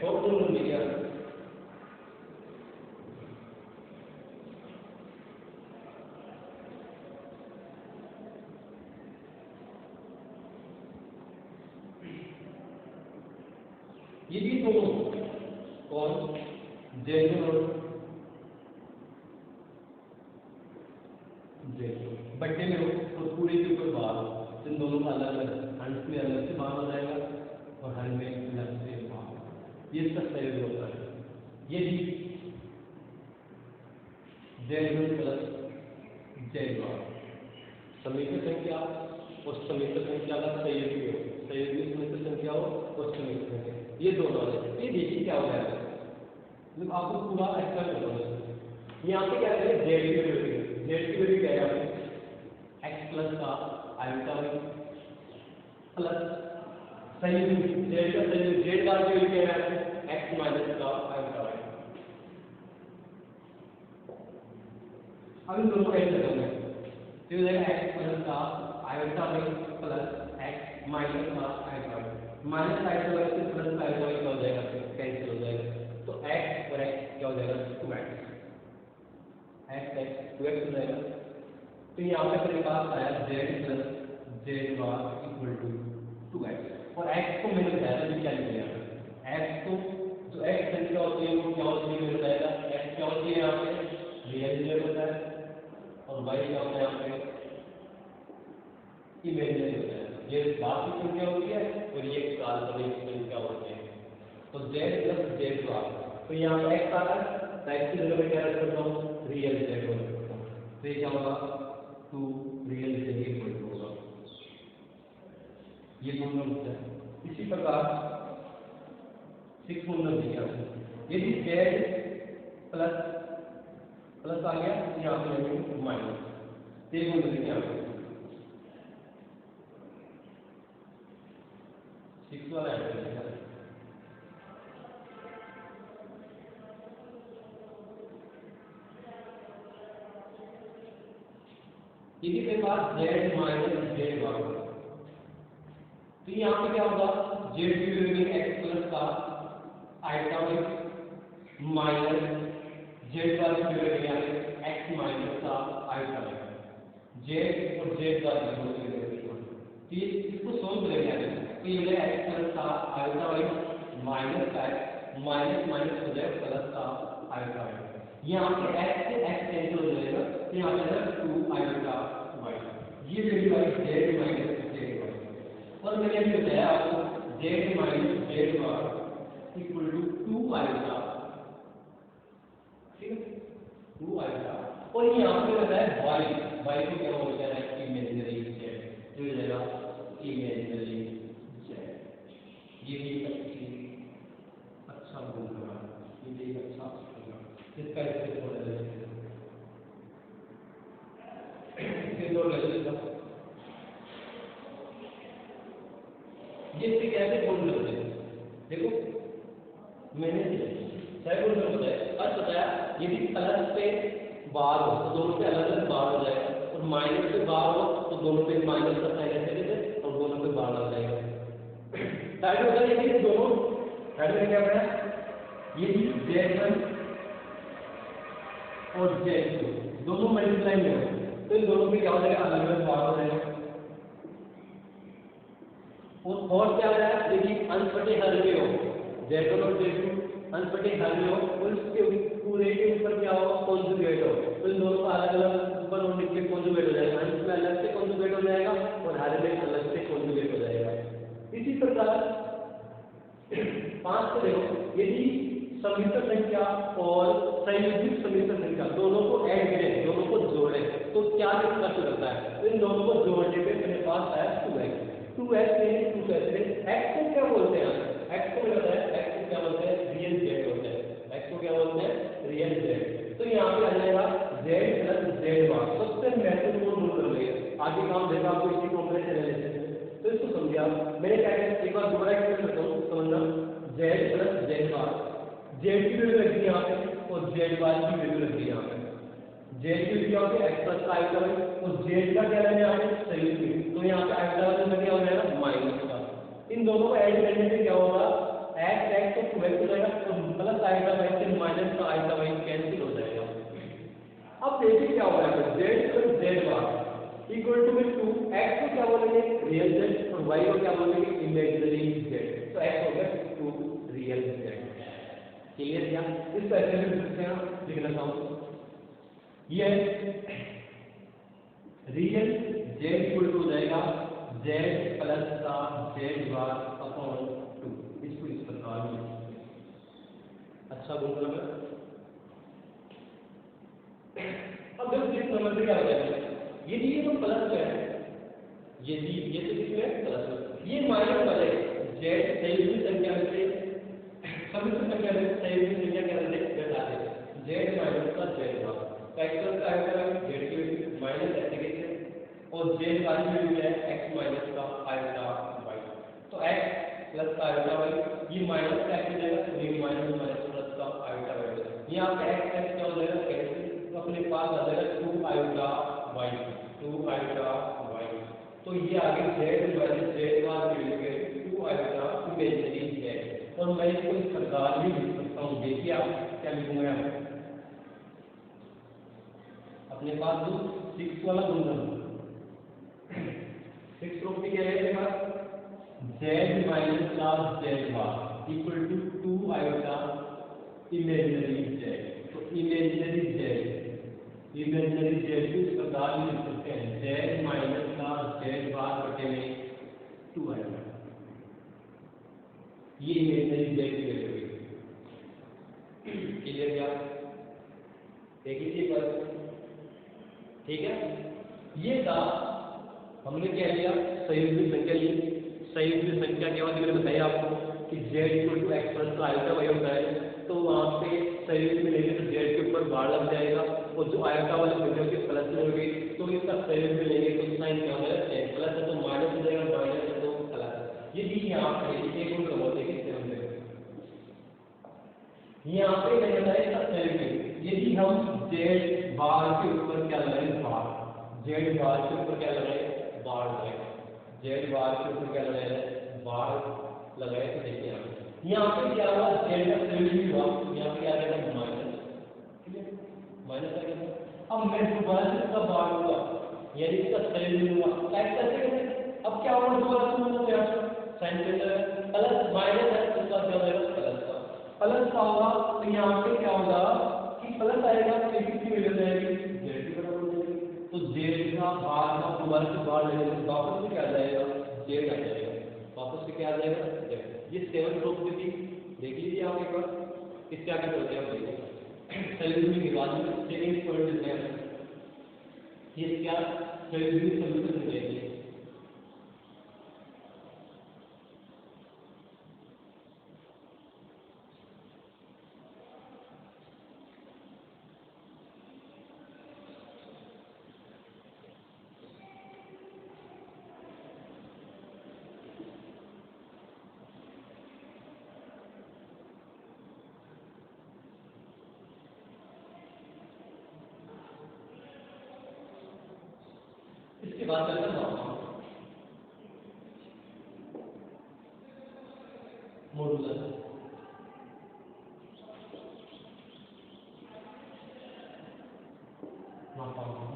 और दोनों लिखिए, ये भी दोनों कौन जेड और जेड बट्टे में हो तो पूरे के ऊपर बार हो, इन दोनों का अलग अलग हंस में अलग से बार हो जाएगा और हर में अलग से बार, ये इसका सहयोग होता है। यदि जेड प्लस जेड बार समीकरण संख्या और समीकरण संख्या का सहयोगी हो, सहयोगी समीकरण संख्या हो और समीकरण संख्या, ये दोनों है। ये देखिए क्या हो जाएगा, मतलब आपको पूरा अच्छा करना है। यहाँ पे क्या है, जेड की वैल्यू, जेड की वैल्यू क्या है, एक्स प्लस का आयोटा प्लस सहयोगी जेड का सहयोगी जेड बार की वैल्यू क्या है, एक्स माइनस का आयोटा। अब इन दोनों को ऐड करेंगे तो ये जाएगा एक्स प्लस का आयोटा प्लस एक्स माइनस का आयोटा, माइनस आयोटा से प्लस का आयोटा क्या हो जाएगा, कैंसिल हो जाएगा, तो x और x क्या हो जाएगा, 2x, x 2x हो जाएगा। तो यहाँ पे मेरे पास आया z plus z bar equal to 2x, और x को मैंने बताया था क्या लिखा है, x को जो x संख्या होती है वो क्या होती है, मेरे बताएगा x क्या होती है, यहाँ पे रियल जेड होता है और y क्या होता है, यहाँ पे इमेजिनरी होता है। ये वास्तविक संख्या होती है और ये काल्पनिक संख्या होती है। तो z प्लस जेड बार, तो यहाँ पे x आ रहा है, तो x की जगह पे क्या रख सकता हूँ, रियल जेड हो सकता हूँ, तो ये क्या होगा 2 रियल जेड इक्वल टू होगा, ये दोनों होता है। इसी प्रकार 6 नंबर दिया, यदि z प्लस प्लस आ गया तो यहाँ पे माइनस, ये नंबर दिया 6 वाला है। यदि मेरे पास z माइनस जेड बार, तो यहाँ पे क्या होगा, जेड की वैल्यू एक्स प्लस का आयोटा माइनस जेड बार की वैल्यू यहाँ पे एक्स माइनस का आयोटा, जेड और जेड बार की वैल्यू, तो ये इसको सोल्व करेंगे, तो ये हो जाएगा एक्स प्लस का आयोटा माइनस का माइनस माइनस हो जाएगा प्लस का आयोटा, यहाँ पे x से x कैंसिल हो जाएगा, तो यहाँ पे 2 आयोटा y, ये वैल्यू आई z माइनस जेड वाई, और मैंने अभी बताया आपको z minus z y equal to 2 iota, ठीक है 2 आयोटा, और यहाँ पे बताया y को क्या हो जाएगा, इमेजिनरी जेड, जो हो जाएगा इमेजिनरी जेड। ये भी अच्छा गुण है, ये भी अच्छा इसका इससे थोड़ा ये इससे कैसे गुण करते हैं, देखो मैंने सही गुण होता है, अर्थ बताया यदि प्लस पे बार हो तो दोनों पे अलग अलग बार हो जाएगा, और माइनस माइनस के बाहर हो तो दोनों पे माइनस का साइन ऐसे देते और दोनों पे बाहर लग जाएगा। साइड में होता है ये दोनों साइड में क्या है, ये Z1 और Z2 दोनों मल्टीप्लाई में हो तो इन दोनों पे क्या हो जाएगा, अलग अलग बाहर हो जाएगा। और क्या हो जाएगा, देखिए अंश बटे हर में हो Z1 और Z2 अंश बटे हर में हो और इसके पूरे के ऊपर क्या हो, कॉन्जुगेट हो, तो इन दोनों का अलग अलग ऊपर और नीचे कॉन्जुगेट हो जाएगा। अंश में अलग से कॉन्जुगेट हो जाएगा और हर में अलग से कॉन्जुगेट हो जाएगा। इसी प्रकार 5 से देखो, यदि समीकरण संख्या और संयुग्मित समीकरण संख्या दोनों को ऐड करें, दोनों को जोड़ें तो क्या निष्कर्ष होता है, तो इन दोनों को जोड़ने पे मेरे पास आया 2x। 2x में 2 x को क्या बोलते हैं, x को क्या होता है, x को क्या बोलते हैं, रियल z होता है, x को क्या बोलते हैं, रियल z। तो यहाँ पे आ जाएगा z प्लस z बार। सबसे महत्वपूर्ण रूल कर लिए आगे काम देखा आपको इसी कॉम्प्लेक्स एनालिसिस में, तो इसको समझिए आप। मैंने क्या किया, एक बार दोबारा एक्सप्लेन करता हूँ, समझना। z प्लस z बार, z की वैल्यू रख दी यहाँ पे और z बार की वैल्यू रख दी यहाँ पे। z की वैल्यू यहाँ पे x प्लस का आइटा है और z का क्या है यहाँ पे संयुग्मित, तो यहाँ पे आइटा वाले क्या हो जाएगा माइनस का। इन दोनों को ऐड करने से क्या होगा, x x तो 2x हो जाएगा और प्लस आइटा y से माइनस का आइटा y कैंसिल हो जाएगा। अब देखिए क्या होगा, z plus z bar equal to 2, x को क्या बोलेंगे, रियल z और y को क्या बोलेंगे, इमेजिनरी z। तो x हो गया 2 रियल z। क्लियर क्या, इस पैसे में लिखते हैं, लिख लेता हूं, ये रियल z इक्वल टू हो जाएगा z प्लस का z बार अपॉन 2। इसको इस प्रकार में अच्छा बोल रहा है। अब देखो इस नंबर पे क्या हो जाएगा, यदि ये तो प्लस है, यदि ये तो किसमें प्लस, ये माइनस वाले z संयुग्मित संख्या में से समीकरण संख्या में संयुग्मित संख्या के अंदर घटा दे z माइनस का z बार। तो x प्लस का आइटा z की वैल्यू माइनस ऐसे कैसे और z बार की वैल्यू है x माइनस का आइटा y। तो x प्लस का आइटा y, ये माइनस का x हो जाएगा तो ये माइनस माइनस प्लस का आइटा y। यहाँ पे x x क्या हो जाएगा कैंसिल, तो अपने पास आ जाएगा 2 आइटा y, 2 आइटा y। तो ये आगे z माइनस z बार की वैल्यू है 2 आइटा इमेजिनरी z। और मैं इसको इस प्रकार भी लिख सकता हूँ, देखिए आप क्या लिखूंगा, अपने पास जो 6 वाला गुणधर्म 6 प्रॉपर्टी क्या है मेरे पास, z माइनस का z bar equal to 2 iota imaginary z। तो इमेजिनरी z को इस प्रकार भी लिख सकते हैं, z माइनस का z बार बटे में 2 आइटा, ये इमेजिनरी z की वैल्यू है। क्लियर क्या, एक ही चीज पर, ठीक है। ये था हमने क्या लिया, संयुग्मित संख्या ली। संयुग्मित संख्या के बाद मैंने बताया आपको कि z equal to x plus का आइटा y होता है, तो वहाँ पे संयुग्मित में लेंगे तो z के ऊपर बार लग जाएगा और जो आइटा वाले संख्या के प्लस में होगी तो इसका संयुग्मित में लेंगे तो साइन क्या हो जाएगा, प्लस है तो माइनस हो जाएगा, माइनस है तो प्लस। यदि यहाँ पे एक और होते हैं यहाँ पे नहीं बताया इसका संयुग्मित, यदि हम z बार के ऊपर क्या लगाएं बार, z बार के ऊपर क्या लगाएं बार लगाएं, z बार के ऊपर क्या लगाएं बार लगाएं, तो देखिए यहाँ पे क्या हुआ, z का संयुग्मित हुआ, यहाँ पे क्या आ जाएगा माइनस, माइनस आ गया। अब मैं दोबारा से इसका बार हुआ यानी इसका संयुग्मित हुआ, टाइप करते हैं, अब क्या होगा दोबारा से मतलब यहाँ साइन के अंदर प्लस माइनस है तो इसका क्या हो जाएगा प्लस का, प्लस का होगा तो यहाँ पे क्या होगा कि प्लस आएगा तो एक की वैल्यू जाएगी z की बराबर हो जाएगी, तो z का बार का दोबारा से बार लेने से वापस से क्या आ जाएगा z आ जाएगा, वापस से क्या आ जाएगा z। ये 7 प्रॉपर्टी देख लीजिए आप एक बार, इससे आगे चलते हैं आप देखिए संयुग्मित के बाद में सेकंड पॉइंट है ये क्या संयुग्मित समीकरण देखिए। इसके बाद करते हैं मॉडुलस।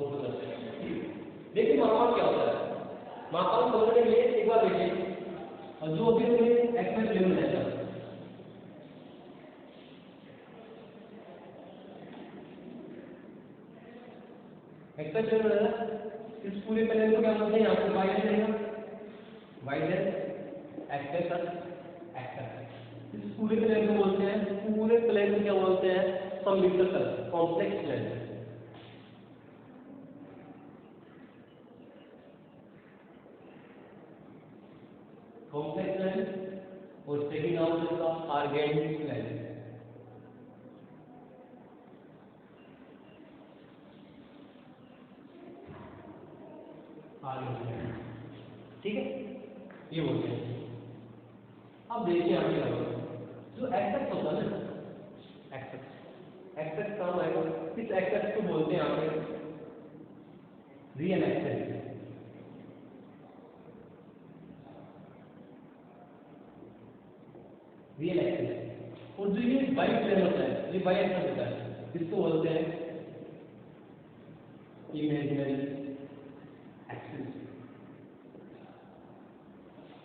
मॉडुलस देखिए मापांक क्या होता है। मापांक समझने के लिए एक बार देखिए, और जो भी हमने एक्सपेक्ट लेवल है एक्सपेक्ट लेवल है, इस पूरे प्लेन को क्या बोलते हैं, यहाँ पे वाई रहेगा, वाई है एक्सेस एक्सेस। इस पूरे प्लेन को बोलते हैं, पूरे प्लेन को क्या बोलते हैं, सममितीय कॉम्प्लेक्स प्लेन। कॉम्प्लेक्स प्लेन और सेकंड नाम है इसका आर्गेंट प्लेन। ठीक है, ये बोलते हैं। अब देखिए आगे जो एक्सेस होता है ना, एक्सेस एक्सेस काम आएगा, इस एक्सेस को बोलते हैं यहाँ पे रियल एक्सेस। रियल एक्सेस और जो ये वाई प्लेन होता है, ये वाई एक्सेस होता है, इसको बोलते हैं इमेजिनरी एक्सेस।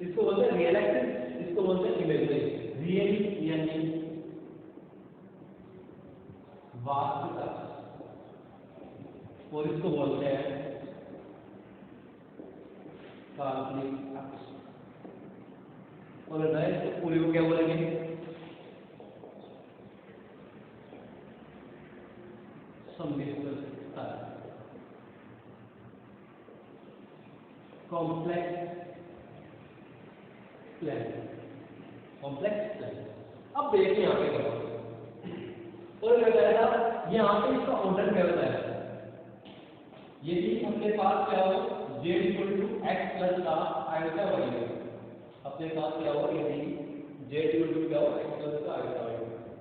इसको बोलते हैं रियल एक्सेस, इसको बोलते हैं इमेजिनरी। रियल यानी वास्तविक अक्ष, और इसको बोलते हैं काल्पनिक अक्ष। और इसको पूरे को क्या बोलेंगे, सममितीय कॉम्प्लेक्स प्लेन। Complex plane. अब देखिए यहाँ पे क्या और क्या करेगा, यहाँ पे इसका ऑर्डर क्या होता है, यदि अपने पास क्या हो z x प्लस का आयता y है, अपने पास क्या हो यदि z क्या हो x प्लस का आयता y,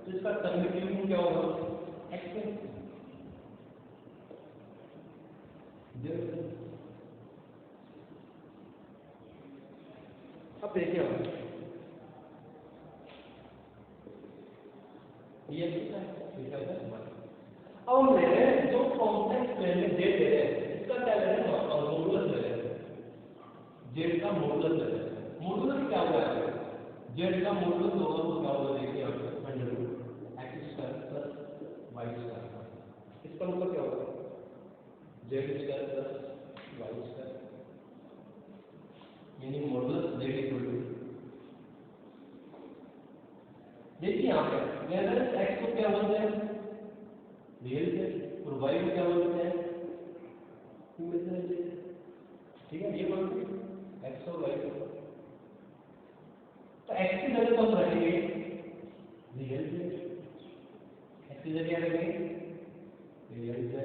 तो इसका सममितीय गुण क्या होगा, x है। अब देखिए ये क्या है, अब मेरे जो कॉम्प्लेक्स प्लेन में z दे रहे हैं, इसका क्या ले रहे हैं, मॉडुलस ले रहे हैं, z का मॉडुलस ले रहे हैं। मॉडुलस क्या होगा, z का मॉडुलस होगा तो क्या होगा, देखिए यहाँ पे x square plus y square. इसका मतलब क्या होगा, z square plus y square, यानी मॉडुलस z इक्वल टू, देखिए यहाँ पे x को क्या बोलते हैं, रियल से, और y को क्या बोलते हैं, इमेजिनरी। ठीक है, ये बोलते हैं x और y को, तो x की जगह कौन रखेंगे, रियल से, x की जगह रखेंगे रियल से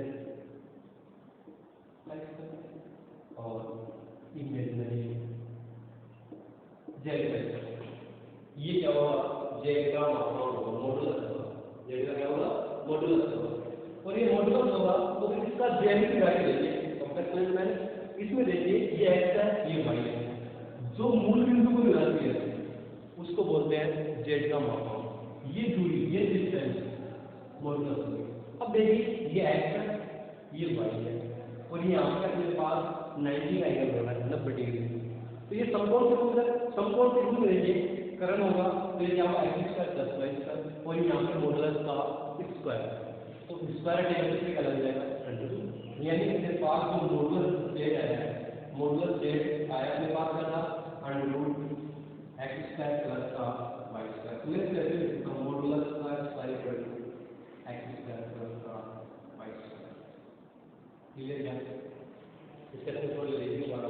और इमेजिनरी z। ये क्या होगा, z का मॉडुलस होगा, z का क्या होगा, मॉडुलस होगा। और ये मॉडुलस होगा तो इसका ज्यामिति वैल्यू देखिए कॉम्प्लेक्स प्लेन में, इसमें देखिए ये x है, ये y है, जो मूल बिंदु को मिलाती है उसको बोलते हैं z का मापांक। ये दूरी, ये डिस्टेंस मॉडुलस होगी। अब देखिए ये x है, ये y है, और ये यहाँ पे अपने पास 90 का एंगल हो रहा है, 90 डिग्री। तो ये समकोण त्रिभुज है, समकोण त्रिभुज में देखिए कर्ण होगा, तो ये क्या होगा x square plus y square, और यहाँ पे मॉडुलस का स्क्वायर, तो स्क्वायर टेबल से अलग जाएगा, यानी इसके पास जो मॉडुलस z है, मॉडुलस z आया अपने पास क्या था, x स्क्वायर प्लस का y स्क्वायर। तो इस तरह से इसका modulus square equal to x square plus का y स्क्वायर। क्लियर क्या, इसका थोड़ा देखिए वाला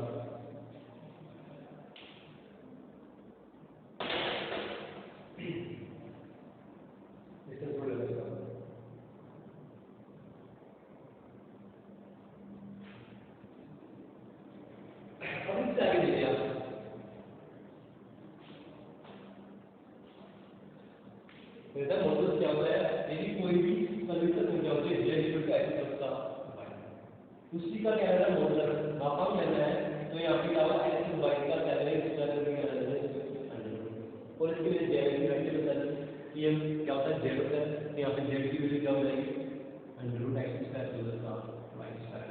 मॉडुलस क्या होता है, यदि कोई भी सममितीय संख्या होती है z का x प्लस का y, उसी का क्या है मॉडुलस मापांक लेना है। तो यहाँ पे क्या होगा x y का सैलरी स्क्वायर करके क्या रहता है और इसके लिए z की वैल्यू बता दी ये क्या होता है z होता है। तो यहाँ पे z की वैल्यू क्या हो जाएगी under root x square plus का y square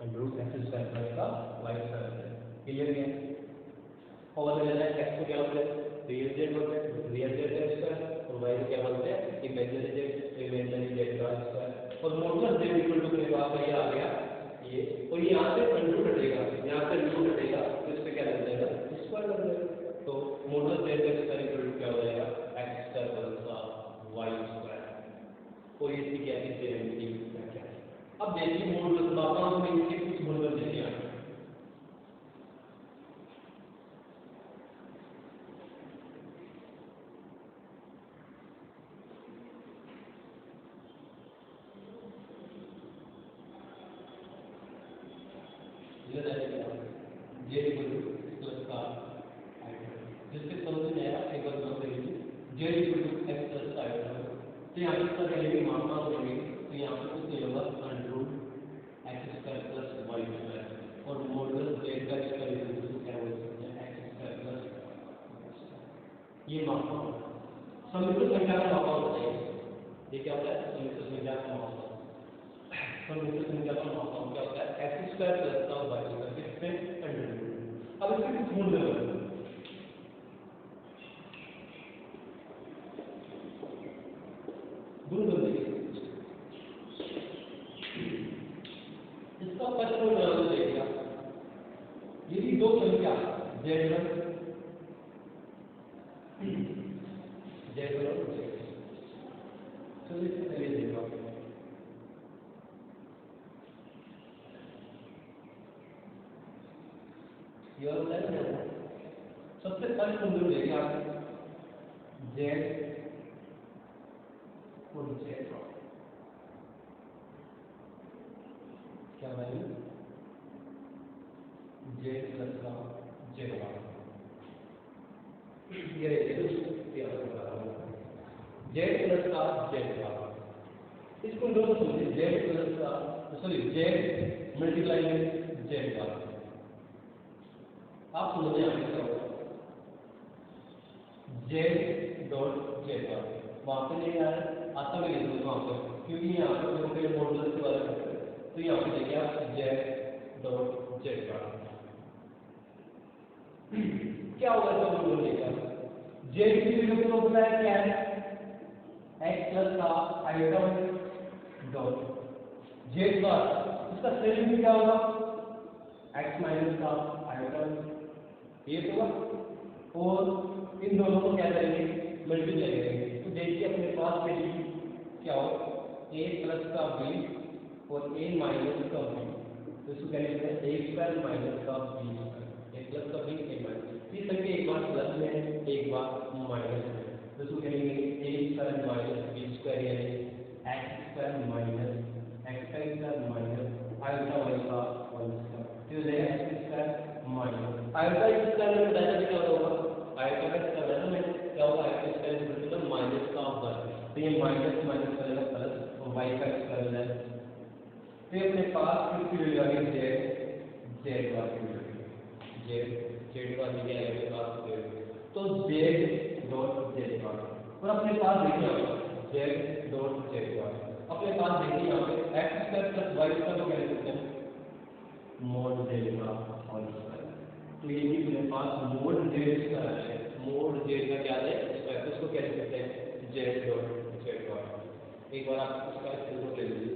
under root x square plus का y स्क्वायर क्लियर है। और लेना है x को क्या होता है रियल z होता है रियल z का स्क्वायर और y को क्या बोलते हैं इमेजिनरी z का स्क्वायर और मॉडुलस z इक्वल टू मेरे पास ये आ गया ये और ये यहाँ से अंडर रूट हटेगा यहाँ से अंडर रूट हटेगा तो इस पे क्या लग जाएगा स्क्वायर लग जाएगा। तो मॉडुलस z का स्क्वायर इक्वल टू क्या हो जाएगा x square plus y square और इसकी क्या थी थ्योरम की व्याख्या। अब देखिए मॉडुलस मापांक में इसके कुछ मॉडुलस देखिए z इक्वल टू प्लस का जिसके समझ में आया एक बार नोट कर लीजिए z equal to x plus का तो यहाँ पे इसका वैल्यू मापांक लेंगे तो यहाँ पे कुछ नहीं होगा under root x square plus y square और मॉडुलस z का स्क्वायर इक्वल टू क्या हो सकता है x स्क्वायर प्लस ये मापांक समिश्र संख्या का मापांक होता है। ये क्या होता है समिश्र संख्या का मापांक समिश्र संख्या का मापांक क्या होता है x स्क्वायर प्लस का y स्क्वायर किससे अंडर रूट। अब इसके कुछ मूल्य बनाओ गुण बदलिए इसका फर्स्ट रूल बनाना चाहिए। यदि दो संख्या z1 z1 और z2 तो इससे पहले देखो ये होता है ना सबसे फर्स्ट रूल देखिए आप z और z क्या वैल्यू z प्लस का z ये z प्लस का z इसको दोनों समझिए z प्लस का सॉरी z मल्टीप्लाई में z आप समझे आगे क्या होगा z डॉट z वहाँ पे नहीं आ रहा आता मैं लिख दूंगा वहाँ पर क्योंकि यहाँ पे जो पहले मॉडुलस के बारे में तो यहाँ पे देखिए आप z डॉट z क्या होगा इसका मॉडुलस देखिए z की वैल्यू को होता है क्या है x प्लस का आइटम डॉट z बार इसका सही क्या होगा x माइनस का आइटम ये होगा और इन दोनों को क्या करेंगे मल्टीप्लाई करेंगे। तो देखिए अपने पास वैल्यू क्या हो a प्लस का b और a माइनस का b तो इसको क्या लिखते हैं a स्क्वायर माइनस का b स्क्वायर a प्लस का b a माइनस इस तरह एक बार प्लस में एक बार माइनस में तो इसको क्या लिखेंगे a square minus b square यानी x square minus x square minus iota y का होल स्क्वायर तो ये x square minus iota square में बताया क्या होगा आइटा का स्क्वायर में क्या होगा आइटा स्क्वायर मतलब माइनस का वर्ग तो ये माइनस माइनस करेगा प्लस और y का स्क्वायर हो जाएगा। फिर अपने पास किसकी वैल्यू आ गई z बार की वैल्यू z बार की क्या है अपने पास तो z डॉट z बार और अपने पास देखिए आप z डॉट z बार अपने पास देखिए यहाँ पे x square plus y square को क्या लिख सकते हैं मोड z का होल स्क्वायर तो ये भी मेरे पास मोड z स्क्वायर है मोड z का क्या है स्क्वायर उसको क्या लिख सकते हैं z डॉट z बार। एक बार आप इसका स्क्रीनशॉट ले लीजिए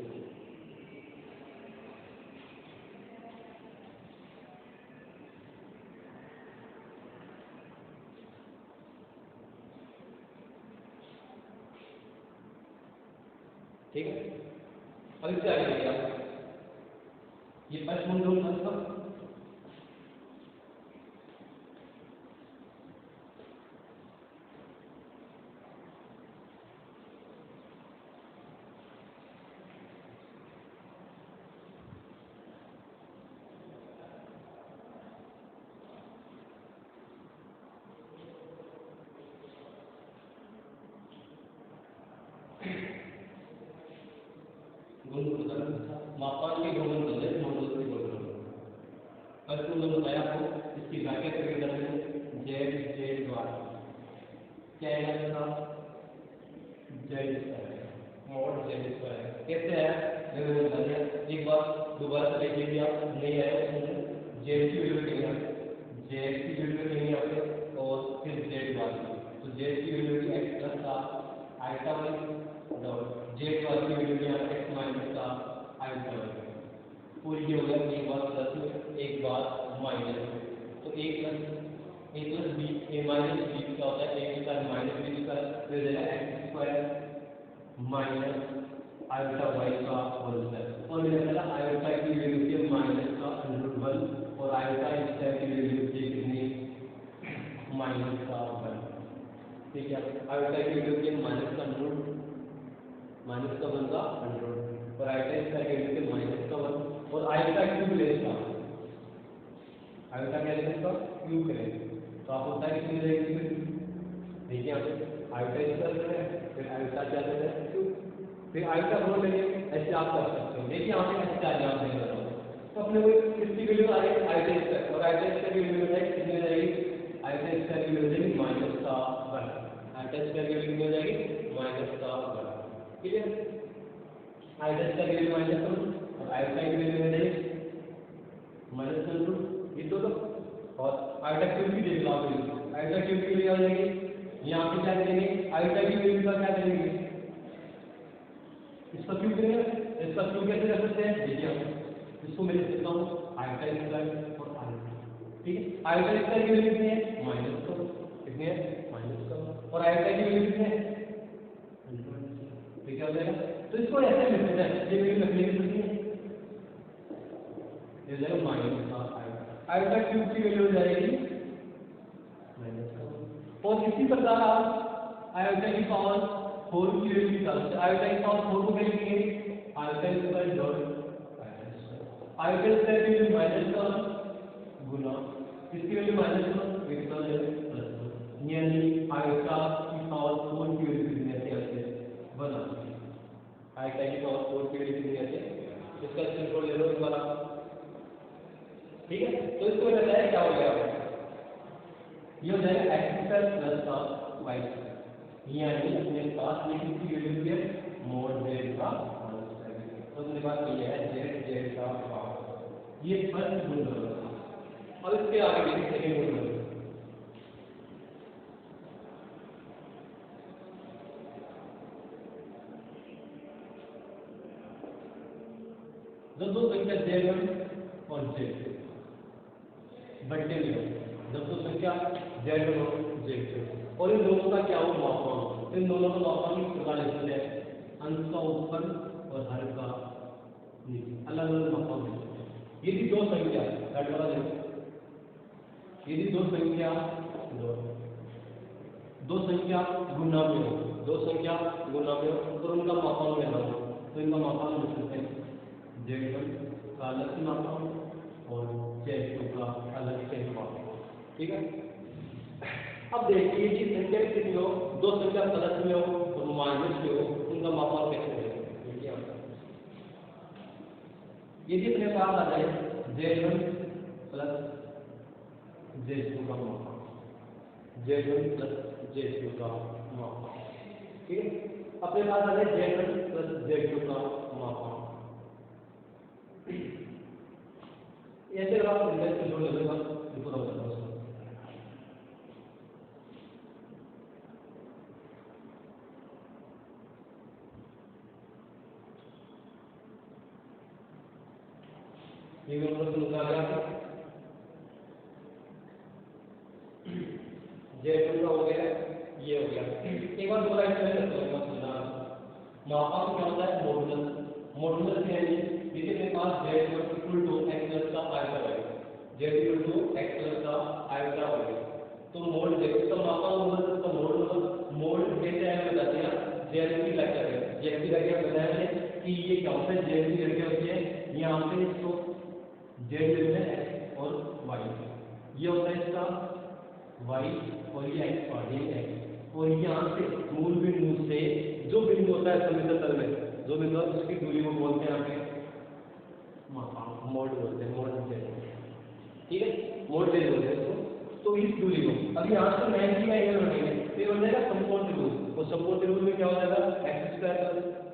ठीक है। अब इससे आगे देखिए आप ये फर्स्ट मूल मतलब मापांक के गुण दिया नहीं आया उसमें जेड की वैल्यू रखेंगे, जेड की वैल्यू रखेंगे यहाँ पे और फिर जेड बार तो जेड की वैल्यू होगी एक्स प्लस का आइटा वाई डॉट जेड बार की वैल्यू यहाँ पे एक्स माइनस का आइटा वाई पूरी ये हो गया एक बार प्लस में एक बार माइनस में तो a plus b a minus b क्या होता है a square minus b square फिर देगा x square minus iota y का होल स्क्वायर और मैंने बताया आयोटा की वैल्यू के माइनस का √1 और आयोटा स्क्वायर की वैल्यू के कितनी माइनस का 1 ठीक है आयोटा की वैल्यू के माइनस का √1 का √1 और आयोटा स्क्वायर की वैल्यू के माइनस का 1 और आयोटा क्यूब लेगा आयोटा क्या लेगा इसका क्यूब करेंगे तो आप होता है कितनी रहेगी देखिए यहाँ पे आयोटा स्क्वायर है फिर आयोटा क्या लेना है क्यूब फिर आयोटा बोल लेंगे ऐसे आप कर सकते हो देखिए यहाँ पे ऐसे आ गया आप देख रहा हूँ तो अपने को कितनी वैल्यू आ रही है आयोटा स्क्वायर और आयोटा स्क्वायर की वैल्यू है कितनी हो जाएगी आयोटा स्क्वायर की वैल्यू हो जाएगी माइनस का 1 आयोटा स्क्वायर की वैल्यू हो जाएगी माइनस का 1 ठीक है आयोटा स्क्वायर की वैल्यू माइनस का 1 और आयोटा की वैल्यू हो जाएगी माइनस का 2 ये दोनों और आयोटा क्यूब की देख लो आप आयोटा क्यूब की वैल्यू आ जाएगी यहाँ पे क्या करेंगे आयोटा की वैल्यू का क्या करेंगे इसका क्यूब करेंगे इसका क्यूब कैसे कर सकते हैं देखिए हम इसको मैं लिख देता हूँ आयोटा स्क्वायर और आयोटा ठीक है आयोटा स्क्वायर की वैल्यू कितनी है माइनस का कितनी है माइनस का और आयोटा की वैल्यू कितनी है ठीक है तो इसको ऐसे लिख देते हैं ये वैल्यू रखने की जरूरत नहीं है ये हो जाएगा माइनस का आयोटा क्यूब की वैल्यू हो जाएगी माइनस का और इसी प्रकार आप आयोटा की पावर 4 की वैल्यू निकाल सकते हैं आयोटा की पावर 4 को क्या लिखेंगे iota square dot iota square की वैल्यू माइनस का गुना इसकी वैल्यू माइनस का प्लस यानी आयोटा की पावर 4 की वैल्यू कितनी आती है बना आयोटा की पावर 4 की वैल्यू कितनी आती है इसका सिंपल ले लो एक बार ठीक है तो इसको मैंने बताया क्या हो गया ये हो जाएगा एक्स स्क्वायर प्लस का वाई स्क्वायर यानी अपने पास में किसकी वैल्यू है मोड जेड का होल स्क्वायर तो अपने पास ये है जेड का पावर ये फर्स्ट गुण होगा और इसके आगे देखिए सेकंड गुण होगा जब दो संख्या जेड और जेड बट्टे में जब तो संख्या जेड और जेड और इन दोनों का क्या हो मापांक इन दोनों का मापांक इस प्रकार लिखते हैं अंश का ऊपर और हर का नीचे अलग अलग मापांक लिखते हैं यदि दो संख्या घट वाला देखो यदि दो संख्या गुना में हो तो उनका मापांक में हो तो इनका मापांक लिख सकते हैं जेड1 का अलग से मापांक और जेड2 का अलग से मापांक ठीक है अब देखिए कि संख्या कितनी हो दो संख्या प्लस में हो और माइनस में हो उनका मापांक कैसे होगा यदि अपने पास आ जाए जेड1 प्लस जेड2 का मापांक जेड1 प्लस जेड2 का मापांक ठीक है अपने पास आ जाए जेड1 प्लस जेड2 का मापांक ऐसे अगर आप इंडेक्स से जोड़ लेगा तो पूरा हो जाएगा ये प्रश्न निकाल गया जेड2 का हो गया ये हो गया एक बार दो लाइन में करते हैं समझना मापांक क्या होता है मॉडुलस क्या है जिसके मेरे पास z equal to x plus का आयता है z equal to x plus का आयता है तो मोड देखो तो मापांक मॉडुलस का मोड कैसे है बता दिया z की व्याख्या है z की व्याख्या बताया है कि ये क्या होता है z की व्याख्या होती है यहां पे इसको z लेते हैं x और y ये होता है इसका y और ये x और ये x और यहां से मूल बिंदु से जो बिंदु होता है समीकरण तल में जो बिंदु उसकी दूरी को बोलते हैं यहाँ पे मापांक मोड बोलते हैं मोड ठीक है मोड बोलते हैं इसको तो इस दूरी को अब यहाँ से 90 का एंगल बनाएंगे फिर हो जाएगा समकोण त्रिभुज और समकोण त्रिभुज में क्या हो जाएगा x²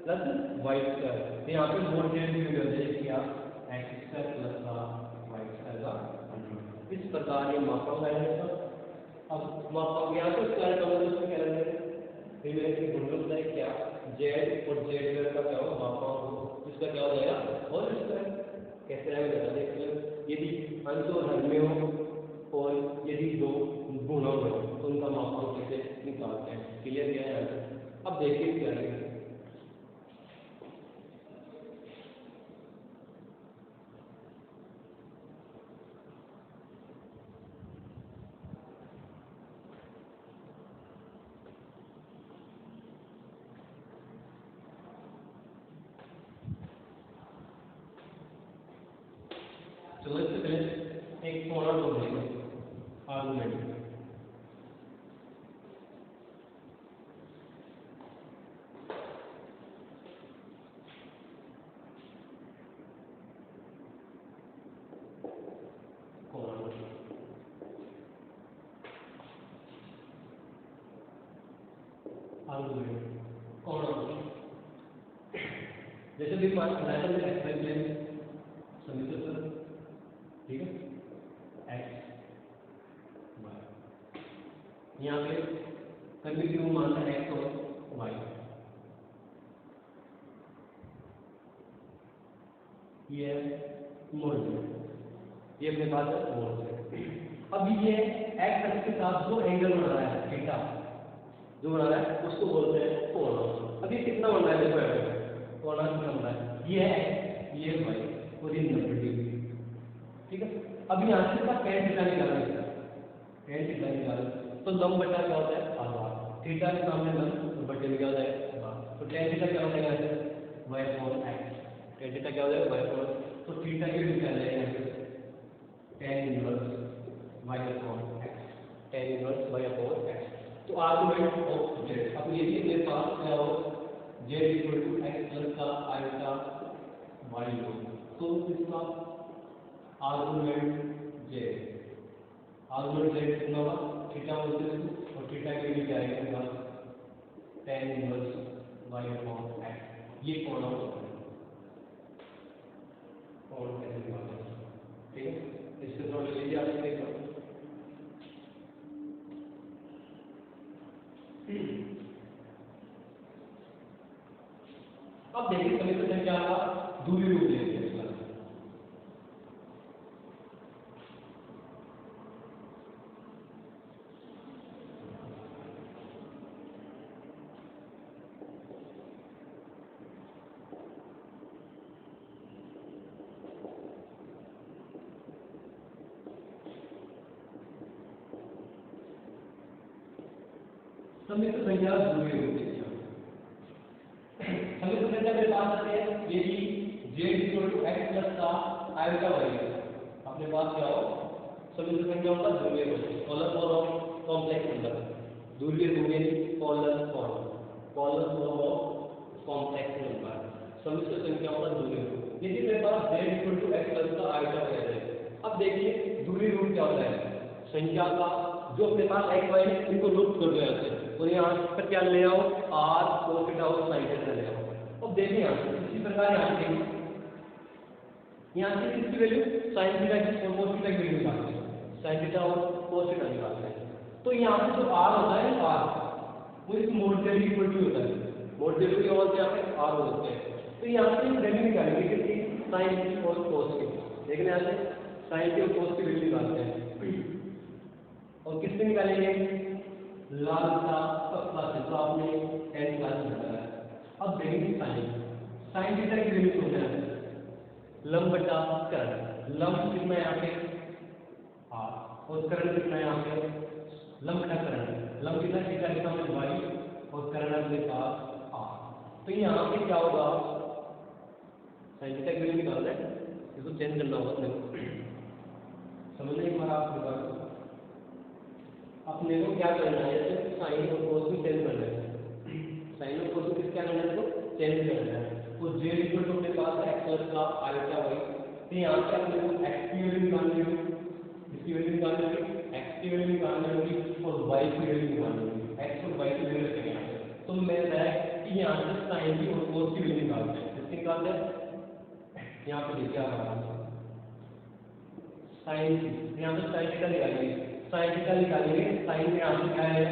प्लस y²। यहाँ पे मोड जेड की वैल्यू हो जाएगी आप एक्स स्क्वायर प्लस का वाई स्क्वायर का अंडर। इस प्रकार ये मापा गया है। अब मापा गया तो स्क्वायर का मतलब इसमें क्या लगेगा, फिर मेरे गुणन होता है क्या, जेड और जेड स्क्वायर का क्या होगा मापा हो, इसका क्या हो जाएगा होल स्क्वायर। कैसे आएगा बता दें, यदि अंश और हर में हो और यदि दो गुणा हो तो उनका मापांक कैसे निकालते हैं, क्लियर किया है। अब देखिए क्या है, चलो इससे पहले एक कोण बोल देंगे आर्गुमेंट। जैसे भी मान बनाया था एक्स वाई प्लेन समीकरण सर, ठीक है, एक्स वाई यहाँ पे कभी भी वो मानता है एक्स और वाई, ये मोड ये अपने पास है मोड। अब ये एक्स अक्ष के साथ जो एंगल बना रहा है थीटा जो बना रहा है उसको बोलते हैं कोण। अब ये कितना बन रहा है देखो, कोण कितना बन रहा है, ये एक्स ये वाई और ये 90 डिग्री, ठीक है। अब यहाँ से इसका tan थीटा निकालना है, tan थीटा निकालना तो लंब बटा क्या होता है आधा, थीटा के सामने लंब और बटे में क्या होता है आधा, तो tan थीटा क्या हो जाएगा y upon x, tan theta क्या हो जाएगा y अपॉन, तो थीटा की वैल्यू क्या आ जाएगा यहाँ पे tan inverse y upon x, tan inverse y upon x। तो आर्गुमेंट ऑफ z, अब ये भी मेरे पास क्या हो z equal to x plus का आयोटा y हो, तो इसका आर्गुमेंट z, आर्गुमेंट z कितना होगा थीटा बोलते हैं और थीटा की वैल्यू क्या आएगा tan inverse y upon x। ये कोण होगा, कोण कैसे निकालना है, ठीक है। इससे थोड़ा लीजिए आप देखो, अब देखिए समीकरण क्या था, दूरी रूप लेते हैं इसका। समीकरण संख्या दूरी रूप लेते हैं, समीकरण संख्या मेरे पास आते हैं यदि z equal to x plus का आयोटा y है, अपने पास क्या हो समीकरण संख्या होता है ध्रुवीय रूप, column form of complex number, ध्रुवीय ध्रुवीय column form of complex number, समीकरण संख्या होता है ध्रुवीय रूप। यदि मेरे पास z equal to x plus का आयोटा y है, अब देखिए ध्रुवीय रूप क्या होता है, संख्या का जो अपने पास x y है इनको लुप्त कर दो यहाँ से और यहाँ पर क्या ले आओ r cos थीटा और sin थीटा ले आओ। अब देखिए यहाँ से इसी प्रकार यहाँ से इसकी वैल्यू sin थीटा की और cos थीटा की वैल्यू निकालते हैं, sin थीटा और cos थीटा निकालते हैं। तो यहाँ से जो r होता है r वो इस मोड के इक्वल टू होता है, मोड के इक्वल होते हैं यहाँ पे r होते हैं। तो यहाँ से वैल्यू निकालेंगे कितनी sin की और cos की, देखने यहाँ से sin की और cos की वैल्यू निकालते हैं और किससे निकालेंगे लाल का पतला से, तो आपने n क्लास में बताया। अब देखेंगे sin थीटा की वैल्यू हो जाए लंब बटा कर्ण, लंब कितना यहाँ पे r और कर्ण कितना यहाँ पे लंब बटा कर्ण, लंब कितना थीटा के सामने y और कर्ण अपने पास r। तो यहाँ पे क्या होगा sin थीटा की वैल्यू निकालना है, इसको चेंज करना होगा देखो समझने एक बार आप निकालो, अपने को क्या करना है जैसे साइन और कोस भी चेंज करना है, साइन और कोस भी क्या करना है तो चेंज करना है। तो z इक्वल टू अपने पास x प्लस का आयोटा y, तो यहाँ से अपने को x की वैल्यू निकालनी होगी, इसकी वैल्यू निकालनी होगी, x की वैल्यू निकालनी होगी और y की वैल्यू निकालनी होगी, x और y की वैल्यू रखेंगे यहाँ पे। तो मैं बताया कि यहाँ से साइन की और कोस की वैल्यू निकालते हैं, किसकी निकालते हैं यहाँ पे देखिए आप साइन थी, यहाँ पे साइन थीटा निकालेंगे, साइन थीटा निकालेंगे, साइन में यहाँ पे क्या है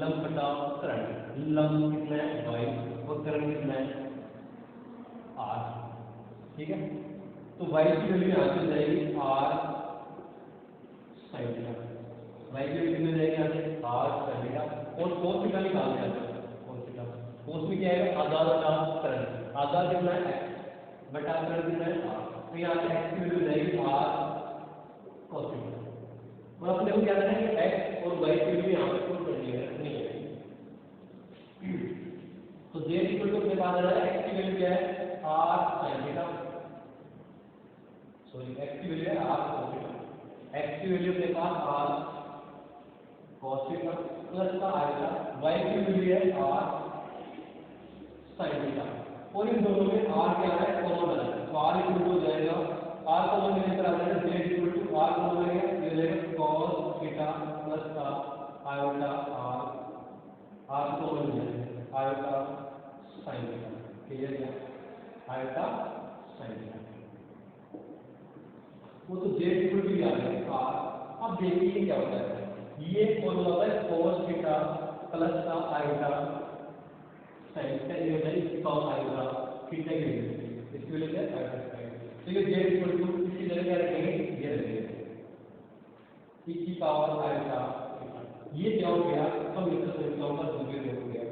लंब बटा करंट, लंब कितना है y और करंट कितना है r, ठीक है। तो y की वैल्यू यहाँ से जाएगी r साइन थीटा, y की वैल्यू कितनी जाएगी यहाँ से r साइन थीटा, और cos थीटा निकालते हैं, cos थीटा, cos में क्या आएगा आधा बटा करंट, आधा कितना है x बटा करंट कितना है r, तो यहाँ से x की वैल्यू जाएगी r cos थीटा, और अपने को क्या करना है x और y की वैल्यू यहाँ पे पुट करनी है, रखनी है। तो z इक्वल टू अपने पास आ रहा है x की वैल्यू क्या है r sin theta, sorry x की वैल्यू है r cos थीटा, x की वैल्यू अपने पास r cos थीटा प्लस का आएगा y की वैल्यू है r sin थीटा, और इन दोनों में r क्या है कॉमन है, तो r इक्वल टू हो जाएगा r कॉमन लेने पर आ जाएगा z equal to r common लेंगे ये हो जाएगा cos थीटा प्लस का आयोटा r कॉमन लेंगे आयोटा sin थीटा, क्लियर है आयोटा sin थीटा, वो तो z इक्वल टू आ गया r। अब देखिए क्या होता है, ये फॉर्मूला होता है cos थीटा प्लस का आयोटा sin थीटा, ये होता है इसका आयोटा थीटा की वैल्यू, इसकी वैल्यू क्या है आयोटा, तो ये z इक्वल टू इसी जगह क्या रखेंगे ये रखेंगे e की पावर आयोटा, ये क्या हो गया हम इसका संख्याओं का ध्रुवीय हो गया,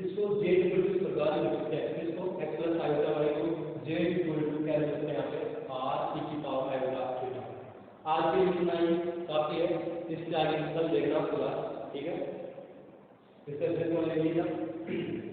इसको z इक्वल टू इस प्रकार लिख सकते हैं, इसको x प्लस आयोटा y को z इक्वल टू क्या लिख सकते हैं यहाँ पे r e की पावर आयोटा थीटा। आज के लिए इतना ही काफी है, इससे आगे कल देखना पूरा, ठीक है, इसका ले लीजिए।